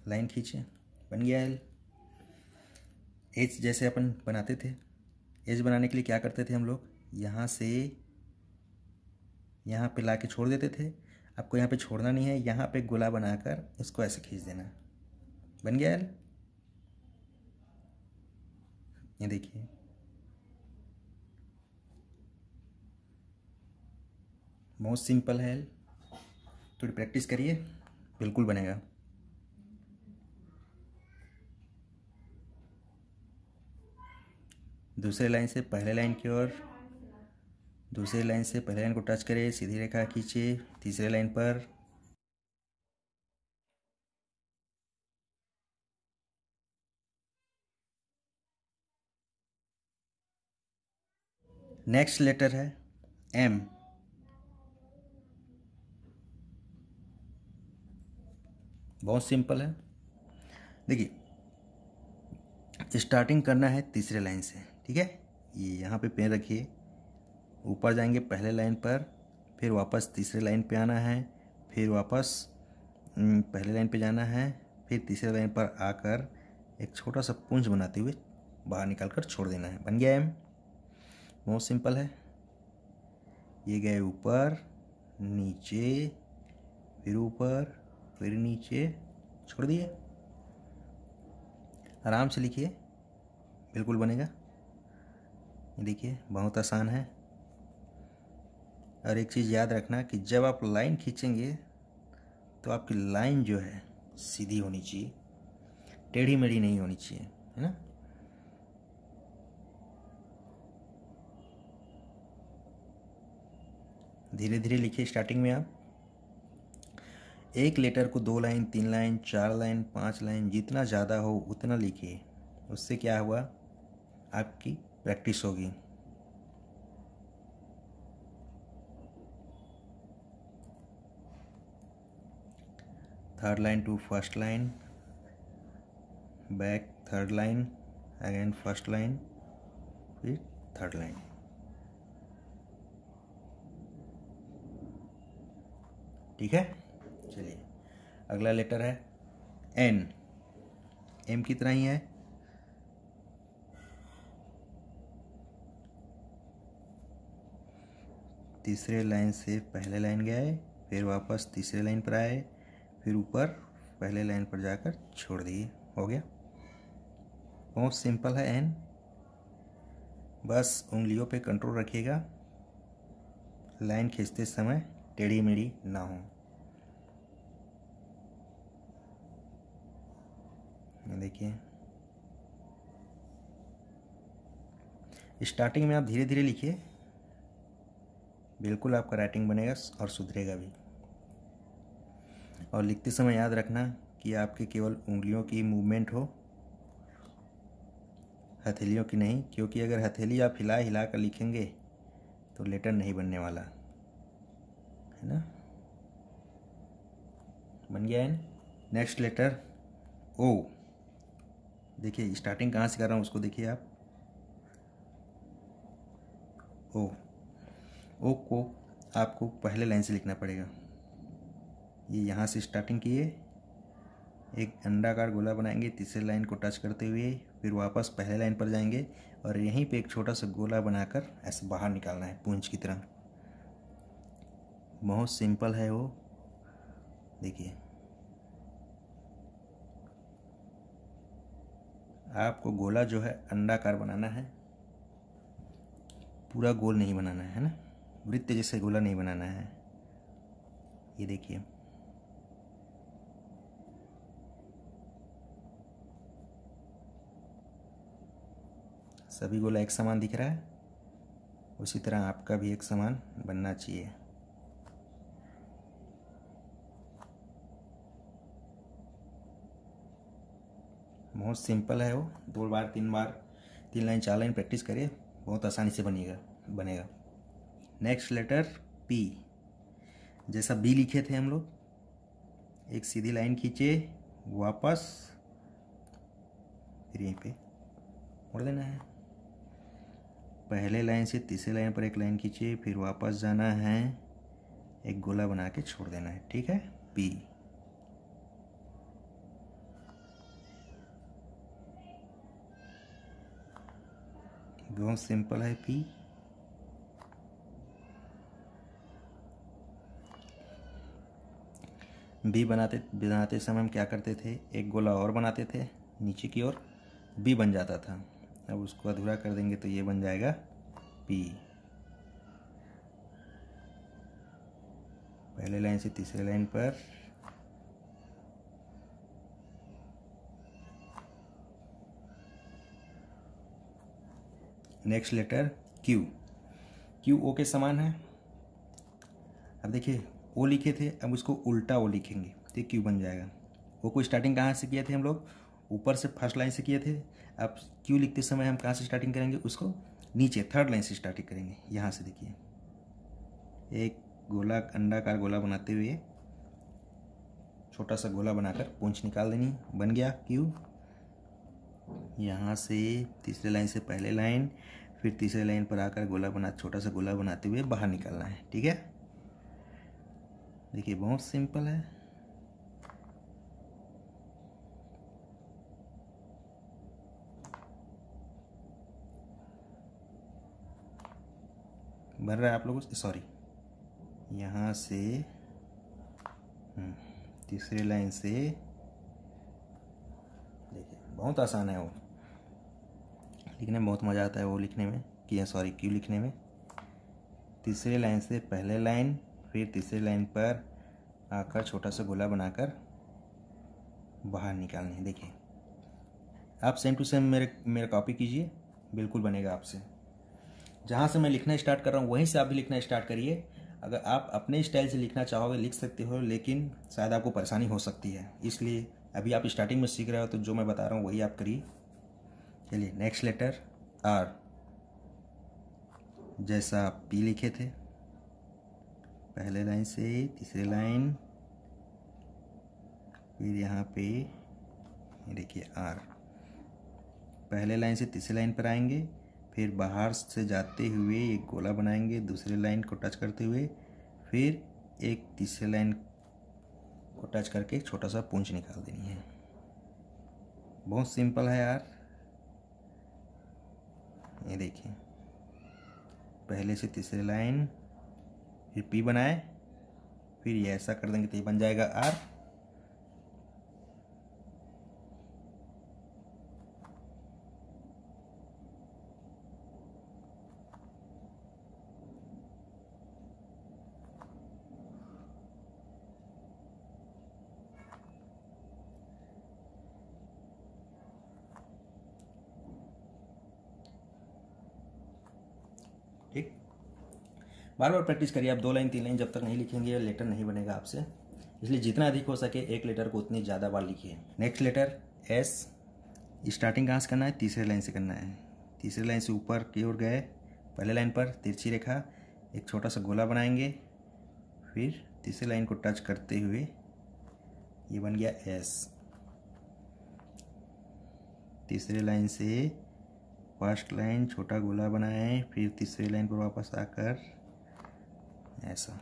लाइन खींचे, बन गया एल। एच जैसे अपन बनाते थे, एच बनाने के लिए क्या करते थे हम लोग, यहाँ से यहाँ पे ला के छोड़ देते थे। आपको यहाँ पे छोड़ना नहीं है, यहाँ पे गोला बनाकर इसको ऐसे खींच देना, बन गया एल। ये देखिए, बहुत सिंपल है एल। थोड़ी प्रैक्टिस करिए, बिल्कुल बनेगा। दूसरे लाइन से पहले लाइन की ओर, दूसरे लाइन से पहले लाइन को टच करें, सीधी रेखा खींचे तीसरे लाइन पर। नेक्स्ट लेटर है एम। बहुत सिंपल है। देखिए, स्टार्टिंग करना है तीसरे लाइन से, ठीक है। ये यहाँ पे पेन रखिए, ऊपर जाएंगे पहले लाइन पर, फिर वापस तीसरे लाइन पे आना है, फिर वापस पहले लाइन पे जाना है, फिर तीसरे लाइन पर आकर एक छोटा सा पुंज बनाते हुए बाहर निकाल कर छोड़ देना है, बन गया एम। बहुत सिंपल है। ये गए ऊपर नीचे, फिर ऊपर फिर नीचे, छोड़ दिए। आराम से लिखिए, बिल्कुल बनेगा। ये देखिए, बहुत आसान है। और एक चीज़ याद रखना कि जब आप लाइन खींचेंगे तो आपकी लाइन जो है सीधी होनी चाहिए, टेढ़ी मेढ़ी नहीं होनी चाहिए, है ना। धीरे धीरे लिखिए। स्टार्टिंग में आप एक लेटर को 2 लाइन 3 लाइन 4 लाइन 5 लाइन जितना ज़्यादा हो उतना लिखिए। उससे क्या हुआ, आपकी प्रैक्टिस होगी। Third line to first line, back third line, again first line, फिर थर्ड लाइन। ठीक है, चलिए अगला लेटर है एन। एम की तरह ही है। तीसरे लाइन से पहले लाइन गए, फिर वापस तीसरे लाइन पर आए, फिर ऊपर पहले लाइन पर जाकर छोड़ दिए, हो गया। बहुत सिंपल है एन। बस उंगलियों पे कंट्रोल रखिएगा, लाइन खींचते समय टेढ़ी मेढ़ी ना हो। देखिए, स्टार्टिंग में आप धीरे धीरे लिखिए, बिल्कुल आपका राइटिंग बनेगा और सुधरेगा भी। और लिखते समय याद रखना कि आपके केवल उंगलियों की मूवमेंट हो, हथेलियों की नहीं, क्योंकि अगर हथेली आप हिला हिला कर लिखेंगे तो लेटर नहीं बनने वाला, है ना। बन गया है। नेक्स्ट लेटर ओ। देखिए, स्टार्टिंग कहाँ से कर रहा हूँ उसको देखिए आप। ओ। ओ को आपको पहले लाइन से लिखना पड़ेगा। ये यहाँ से स्टार्टिंग किए, एक अंडाकार गोला बनाएंगे तीसरे लाइन को टच करते हुए, फिर वापस पहले लाइन पर जाएंगे और यहीं पे एक छोटा सा गोला बनाकर ऐसे बाहर निकालना है पूंछ की तरह। बहुत सिंपल है वो, देखिए। आपको गोला जो है अंडाकार बनाना है, पूरा गोल नहीं बनाना है ना, वृत्त जैसे गोला नहीं बनाना है। ये देखिए, सभी गोला एक समान दिख रहा है, उसी तरह आपका भी एक समान बनना चाहिए। बहुत सिंपल है वो, 2 बार 3 बार 3 लाइन 4 लाइन प्रैक्टिस करिए, बहुत आसानी से बनेगा। Next letter P. जैसा बी लिखे थे हम लोग, एक सीधी लाइन खींचे, वापस फिर यहीं पे मोड़ देना है। पहले लाइन से तीसरे लाइन पर एक लाइन खींचे, फिर वापस जाना है, एक गोला बना के छोड़ देना है। ठीक है, पी। बहुत सिंपल है पी। बी बनाते समय हम क्या करते थे, एक गोला और बनाते थे नीचे की ओर, बी बन जाता था। अब उसको अधूरा कर देंगे तो ये बन जाएगा पी। पहले लाइन से तीसरे लाइन पर next letter Q. Q O के समान है। अब देखिए, ओ लिखे थे, अब उसको उल्टा ओ लिखेंगे तो क्यू बन जाएगा। ओ को स्टार्टिंग कहाँ से किए थे हम लोग, ऊपर से फर्स्ट लाइन से किए थे। अब क्यू लिखते समय हम कहाँ से स्टार्टिंग करेंगे, उसको नीचे थर्ड लाइन से स्टार्टिंग करेंगे। यहाँ से देखिए, एक गोला अंडाकार गोला बनाते हुए छोटा सा गोला बनाकर पूंछ निकाल देनी, बन गया क्यू। यहाँ से तीसरे लाइन से पहले लाइन, फिर तीसरे लाइन पर आकर छोटा सा गोला बनाते हुए बाहर निकालना है। ठीक है, देखिए बहुत सिंपल है। बन रहा है आप लोगों से, सॉरी, यहाँ से तीसरे लाइन से, देखिए बहुत आसान है वो, लिखने में बहुत मज़ा आता है वो लिखने में, क्यू लिखने में। तीसरे लाइन से पहले लाइन, फिर तीसरे लाइन पर आकर छोटा सा गोला बनाकर बाहर निकालनी है। देखिए, आप सेम टू सेम मेरा कॉपी कीजिए, बिल्कुल बनेगा आपसे। जहाँ से मैं लिखना स्टार्ट कर रहा हूँ वहीं से आप भी लिखना स्टार्ट करिए। अगर आप अपने स्टाइल से लिखना चाहोगे लिख सकते हो, लेकिन शायद आपको परेशानी हो सकती है, इसलिए अभी आप स्टार्टिंग में सीख रहे हो तो जो मैं बता रहा हूँ वही आप करिए। चलिए, नेक्स्ट लेटर आर। जैसा पी लिखे थे, पहले लाइन से तीसरे लाइन, फिर यहाँ पे देखिए आर। पहले लाइन से तीसरे लाइन पर आएंगे, फिर बाहर से जाते हुए एक गोला बनाएंगे दूसरे लाइन को टच करते हुए, फिर एक तीसरे लाइन को टच करके एक छोटा सा पूंछ निकाल देनी है। बहुत सिंपल है यार। ये देखिए, पहले से तीसरे लाइन, फिर पी बनाए, फिर ये ऐसा कर देंगे तो ये बन जाएगा आर। ठीक, बार बार प्रैक्टिस करिए आप। 2 लाइन 3 लाइन जब तक नहीं लिखेंगे लेटर नहीं बनेगा आपसे, इसलिए जितना अधिक हो सके एक लेटर को उतनी ज़्यादा बार लिखिए। Next letter S. स्टार्टिंग कहाँ से करना है, तीसरे लाइन से करना है। तीसरे लाइन से ऊपर की ओर गए, पहले लाइन पर तिरछी रेखा, एक छोटा सा गोला बनाएंगे, फिर तीसरे लाइन को टच करते हुए ये बन गया एस। तीसरे लाइन से फर्स्ट लाइन छोटा गोला बनाए, फिर तीसरी लाइन पर वापस आकर ऐसा।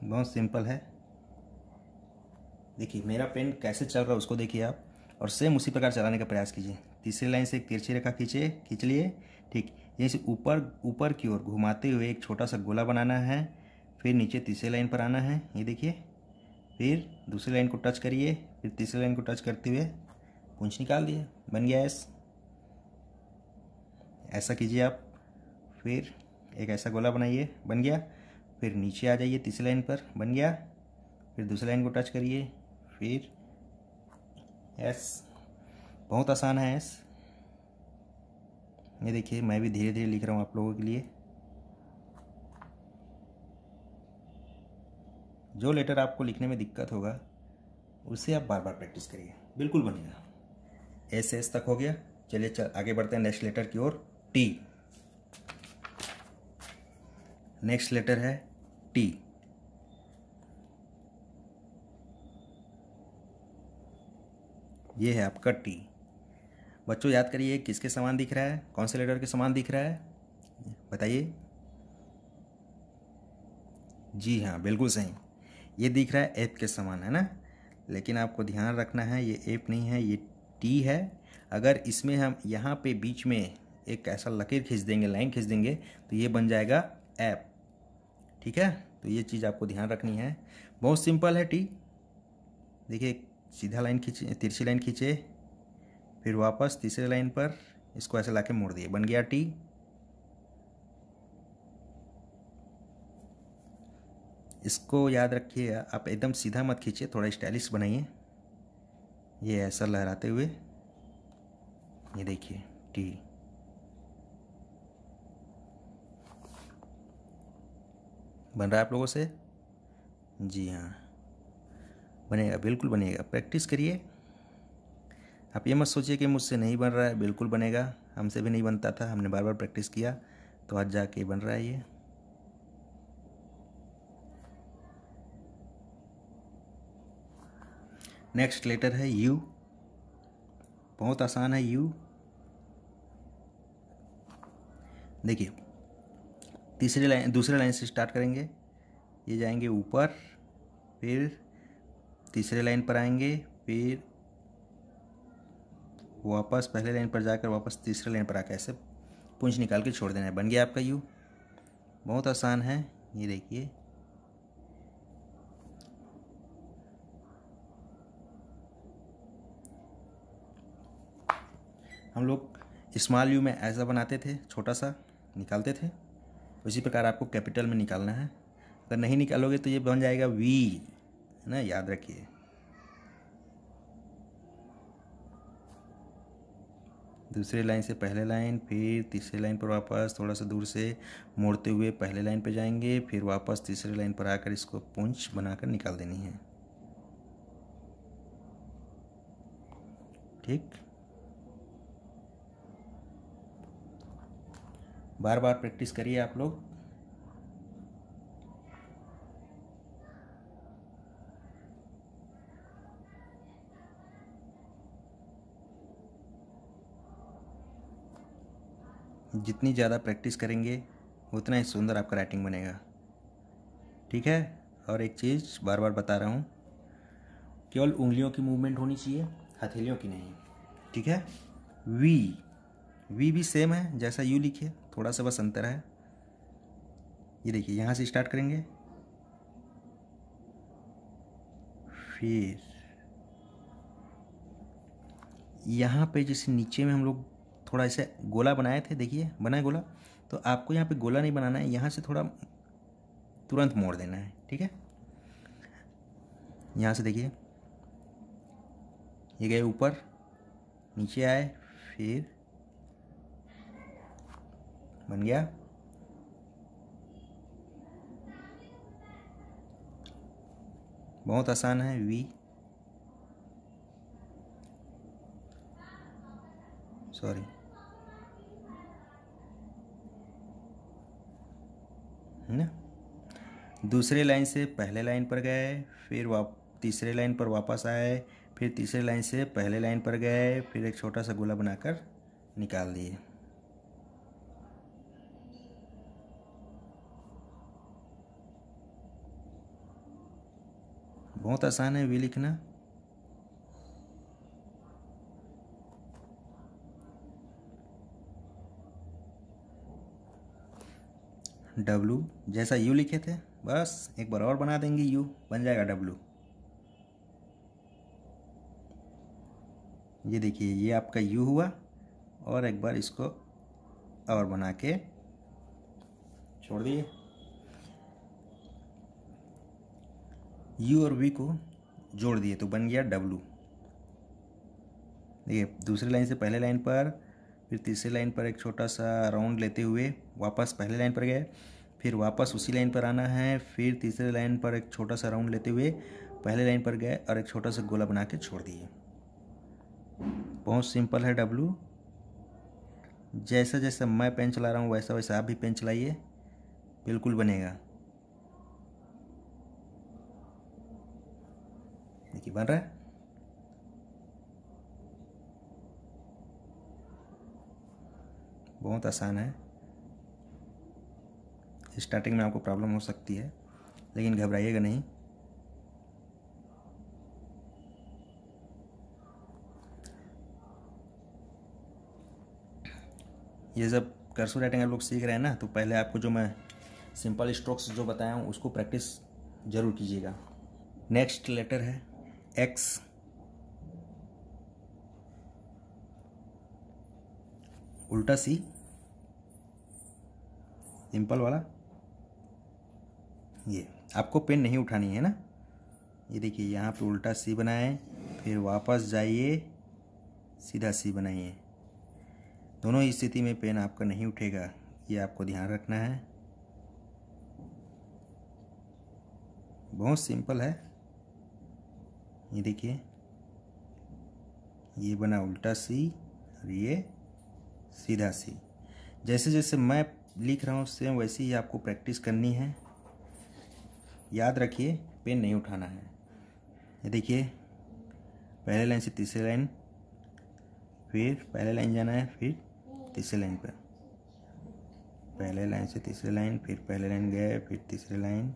बहुत सिंपल है। देखिए मेरा पेन कैसे चल रहा है उसको देखिए आप, और सेम उसी प्रकार चलाने का प्रयास कीजिए। तीसरी लाइन से एक तिरछी रेखा खींच लिए, ठीक। यहीं से ऊपर की ओर घुमाते हुए एक छोटा सा गोला बनाना है, फिर नीचे तीसरी लाइन पर आना है, ये देखिए। फिर दूसरी लाइन को टच करिए, फिर तीसरी लाइन को टच करते हुए पूंछ निकाल दिए, बन गया एस। ऐसा कीजिए आप। फिर एक ऐसा गोला बनाइए, बन गया। फिर नीचे आ जाइए तीसरी लाइन पर, बन गया। फिर दूसरी लाइन को टच करिए, फिर एस। बहुत आसान है एस। ये देखिए मैं भी धीरे धीरे लिख रहा हूँ आप लोगों के लिए। जो लेटर आपको लिखने में दिक्कत होगा उससे आप बार बार प्रैक्टिस करिए, बिल्कुल बनेगा। एस तक हो गया। चलिए आगे बढ़ते हैं नेक्स्ट लेटर की ओर, टी। नेक्स्ट लेटर है टी। ये है आपका टी। बच्चों याद करिए किसके समान दिख रहा है, कौन से लेटर के समान दिख रहा है, बताइए। जी हाँ, बिल्कुल सही। ये दिख रहा है एफ के समान, है ना। लेकिन आपको ध्यान रखना है ये एफ नहीं है, ये टी है। अगर इसमें हम यहाँ पे बीच में एक ऐसा लकीर खींच देंगे, लाइन खींच देंगे, तो ये बन जाएगा एफ, ठीक है। तो ये चीज़ आपको ध्यान रखनी है। बहुत सिंपल है टी। देखिए सीधा लाइन खींचे, तिरछी लाइन खींचे, फिर वापस तीसरे लाइन पर इसको ऐसे लाके मोड़ दिए, बन गया टी। इसको याद रखिए आप, एकदम सीधा मत खींचिए, थोड़ा स्टाइलिश बनाइए। ये ऐसा लहराते हुए, ये देखिए टी। बन रहा है आप लोगों से? जी हाँ, बनेगा, बिल्कुल बनेगा। प्रैक्टिस करिए। आप ये मत सोचिए कि मुझसे नहीं बन रहा है, बिल्कुल बनेगा। हमसे भी नहीं बनता था, हमने बार बार प्रैक्टिस किया तो आज जाके बन रहा है ये। नेक्स्ट लेटर है यू। बहुत आसान है यू। देखिए दूसरे लाइन से स्टार्ट करेंगे, ये जाएंगे ऊपर, फिर तीसरे लाइन पर आएंगे, फिर वापस पहले लाइन पर जाकर वापस तीसरे लाइन पर आकर ऐसे पूंछ निकाल के छोड़ देना है, बन गया आपका यू। बहुत आसान है, ये देखिए। हम लोग स्मॉल यू में ऐसा बनाते थे, छोटा सा निकालते थे, उसी प्रकार आपको कैपिटल में निकालना है। अगर नहीं निकालोगे तो ये बन जाएगा वी, है ना, याद रखिए। दूसरी लाइन से पहले लाइन, फिर तीसरी लाइन पर वापस थोड़ा सा दूर से मोड़ते हुए पहले लाइन पर जाएंगे, फिर वापस तीसरी लाइन पर आकर इसको पूंछ बनाकर निकाल देनी है, ठीक। बार बार प्रैक्टिस करिए आप लोग। जितनी ज़्यादा प्रैक्टिस करेंगे उतना ही सुंदर आपका राइटिंग बनेगा, ठीक है। और एक चीज़ बार बार बता रहा हूँ, केवल उंगलियों की मूवमेंट होनी चाहिए, हथेलियों की नहीं, ठीक है। वी भी सेम है जैसा यू लिखे, थोड़ा सा बस अंतर है। ये देखिए यहाँ से स्टार्ट करेंगे, फिर यहाँ पे जैसे नीचे में हम लोग थोड़ा ऐसे गोला बनाए थे, देखिए बना है गोला, तो आपको यहाँ पे गोला नहीं बनाना है, यहाँ से थोड़ा तुरंत मोड़ देना है, ठीक है। यहाँ से देखिए ये गए ऊपर, नीचे आए, फिर बन गया। बहुत आसान है वी। सॉरी, है ना। दूसरे लाइन से पहले लाइन पर गए, फिर तीसरे लाइन पर वापस आए, फिर तीसरे लाइन से पहले लाइन पर गए, फिर एक छोटा सा गोला बनाकर निकाल दिए। बहुत आसान है वी लिखना। डब्लू जैसा यू लिखे थे बस एक बार और बना देंगे, यू बन जाएगा डब्लू। ये देखिए ये आपका यू हुआ, और एक बार इसको और बना के छोड़ दिए। यू और वी को जोड़ दिए तो बन गया डब्लू। देखिए दूसरी लाइन से पहले लाइन पर, फिर तीसरी लाइन पर एक छोटा सा राउंड लेते हुए वापस पहले लाइन पर गए, फिर वापस उसी लाइन पर आना है, फिर तीसरे लाइन पर एक छोटा सा राउंड लेते हुए पहले लाइन पर गए और एक छोटा सा गोला बना के छोड़ दिए। बहुत सिंपल है डब्लू। जैसा जैसा मैं पेन चला रहा हूँ वैसा वैसा आप भी पेन चलाइए, बिल्कुल बनेगा। देखिए बन रहा है। बहुत आसान है। स्टार्टिंग में आपको प्रॉब्लम हो सकती है, लेकिन घबराइएगा नहीं। ये जब कर्सिव राइटिंग आप लोग सीख रहे हैं ना, तो पहले आपको जो मैं सिंपल स्ट्रोक्स जो बताया हूँ उसको प्रैक्टिस जरूर कीजिएगा। नेक्स्ट लेटर है एक्स। उल्टा सी, सिंपल वाला। ये आपको पेन नहीं उठानी है ना। ये देखिए यहाँ पे उल्टा सी बनाए, फिर वापस जाइए सीधा सी बनाइए। दोनों स्थिति में पेन आपका नहीं उठेगा, ये आपको ध्यान रखना है। बहुत सिंपल है। ये देखिए ये बना उल्टा सी और ये सीधा सी। जैसे जैसे मैं लिख रहा हूँ सेम वैसे ही आपको प्रैक्टिस करनी है। याद रखिए पेन नहीं उठाना है। ये देखिए पहले लाइन से तीसरी लाइन, फिर पहले लाइन जाना है, फिर तीसरी लाइन पर, पहले लाइन से तीसरी लाइन, फिर पहले लाइन गए, फिर तीसरी लाइन,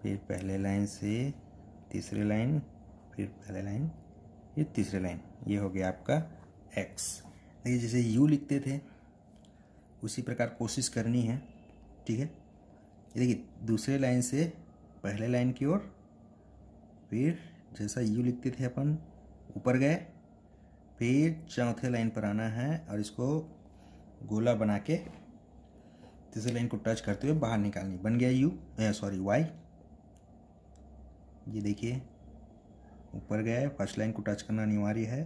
फिर पहले लाइन से तीसरी लाइन, फिर पहले लाइन, फिर तीसरी लाइन। ये हो गया आपका एक्स। देखिए जैसे यू लिखते थे उसी प्रकार कोशिश करनी है, ठीक है। ये देखिए दूसरे लाइन से पहले लाइन की ओर, फिर जैसा यू लिखते थे अपन ऊपर गए, फिर चौथे लाइन पर आना है और इसको गोला बना के तीसरी लाइन को टच करते हुए बाहर निकालनी। बन गया यू, सॉरी वाई। ये देखिए ऊपर गए, फर्स्ट लाइन को टच करना अनिवार्य है,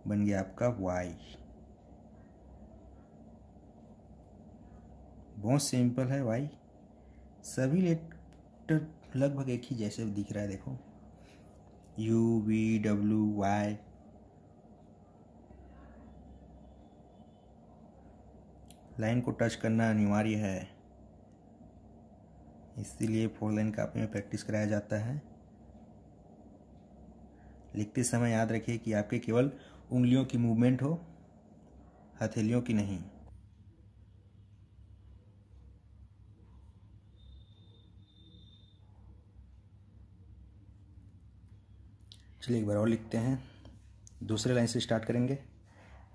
बन गया आपका वाई। बहुत सिंपल है वाई। सभी लेटर लगभग एक ही जैसे दिख रहा है, देखो U V W Y. Line को टच करना अनिवार्य है, इसीलिए 4 लाइन कॉपी में प्रैक्टिस कराया जाता है। लिखते समय याद रखिए कि आपके केवल उंगलियों की मूवमेंट हो, हथेलियों की नहीं। चलिए एक बार और लिखते हैं। दूसरे लाइन से स्टार्ट करेंगे,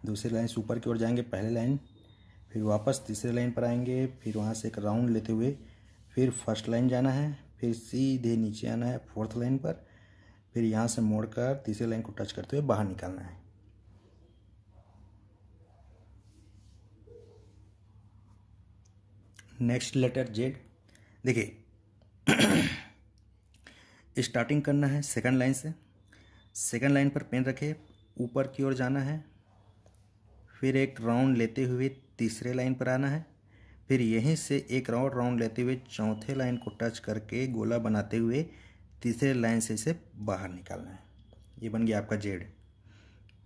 दूसरी लाइन से ऊपर की ओर जाएंगे, पहले लाइन, फिर वापस तीसरे लाइन पर आएंगे, फिर वहाँ से एक राउंड लेते हुए फिर फर्स्ट लाइन जाना है, फिर सीधे नीचे आना है 4th लाइन पर, फिर यहाँ से मोड़कर तीसरे लाइन को टच करते हुए बाहर निकालना है। Next letter Z. देखिए स्टार्टिंग करना है सेकंड लाइन से। सेकंड लाइन पर पेन रखे, ऊपर की ओर जाना है, फिर एक राउंड लेते हुए तीसरे लाइन पर आना है, फिर यहीं से एक राउंड लेते हुए चौथे लाइन को टच करके गोला बनाते हुए तीसरे लाइन से इसे बाहर निकालना है। ये बन गया आपका जेड।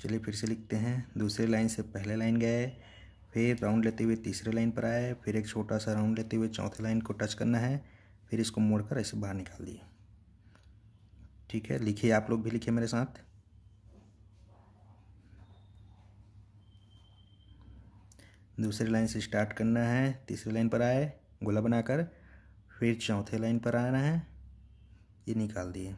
चलिए फिर से लिखते हैं। दूसरे लाइन से पहले लाइन गए, फिर राउंड लेते हुए तीसरे लाइन पर आए, फिर एक छोटा सा राउंड लेते हुए चौथे लाइन को टच करना है, फिर इसको मोड़कर ऐसे बाहर निकाल दिए। ठीक है, लिखिए, आप लोग भी लिखिए मेरे साथ। दूसरी लाइन से स्टार्ट करना है, तीसरी लाइन पर आए गोला बनाकर, फिर चौथे लाइन पर आना है, ये निकाल दिए।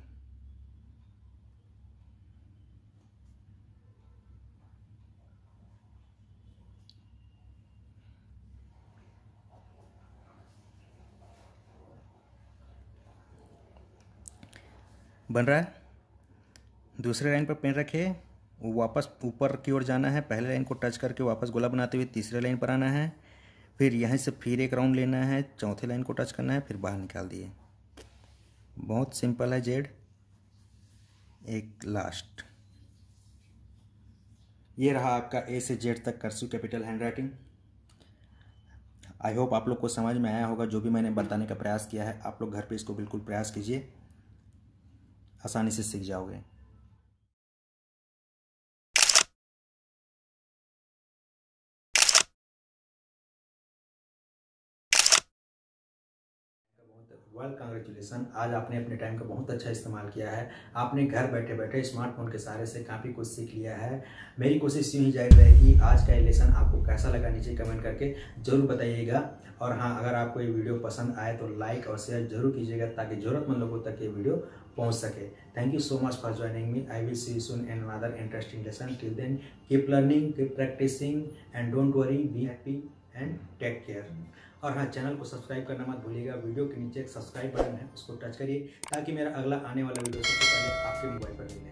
बन रहा है। दूसरे लाइन पर पेन रखे, वो वापस ऊपर की ओर जाना है, पहले लाइन को टच करके वापस गोला बनाते हुए तीसरे लाइन पर आना है, फिर यहीं से फिर एक राउंड लेना है, चौथे लाइन को टच करना है, फिर बाहर निकाल दिए। बहुत सिंपल है जेड। एक लास्ट, ये रहा आपका ए से जेड तक cursive capital hand writing. I hope आप लोग को समझ में आया होगा जो भी मैंने बताने का प्रयास किया है। आप लोग घर पे इसको बिल्कुल प्रयास कीजिए, आसानी से सीख जाओगे। वेल, कांग्रेचुलेसन, आज आपने अपने टाइम का बहुत अच्छा इस्तेमाल किया है। आपने घर बैठे बैठे स्मार्टफोन के सहारे से काफ़ी कुछ सीख लिया है। मेरी कोशिश यूँ ही जारी रहेगी। आज का ये लेसन आपको कैसा लगा नीचे कमेंट करके ज़रूर बताइएगा। और हाँ, अगर आपको ये वीडियो पसंद आए तो लाइक और शेयर जरूर कीजिएगा ताकि ज़रूरतमंद लोगों तक ये वीडियो पहुँच सके। Thank you so much for joining me. I will see you soon in another interesting lesson. Till then keep learning, keep practising and don't worry, be happy and take care. और हाँ, channel को subscribe करना मत भूलिएगा। Video के नीचे एक subscribe button है, उसको टच करिए ताकि मेरा अगला आने वाला वीडियो सबसे पहले आपके मोबाइल पर मिले।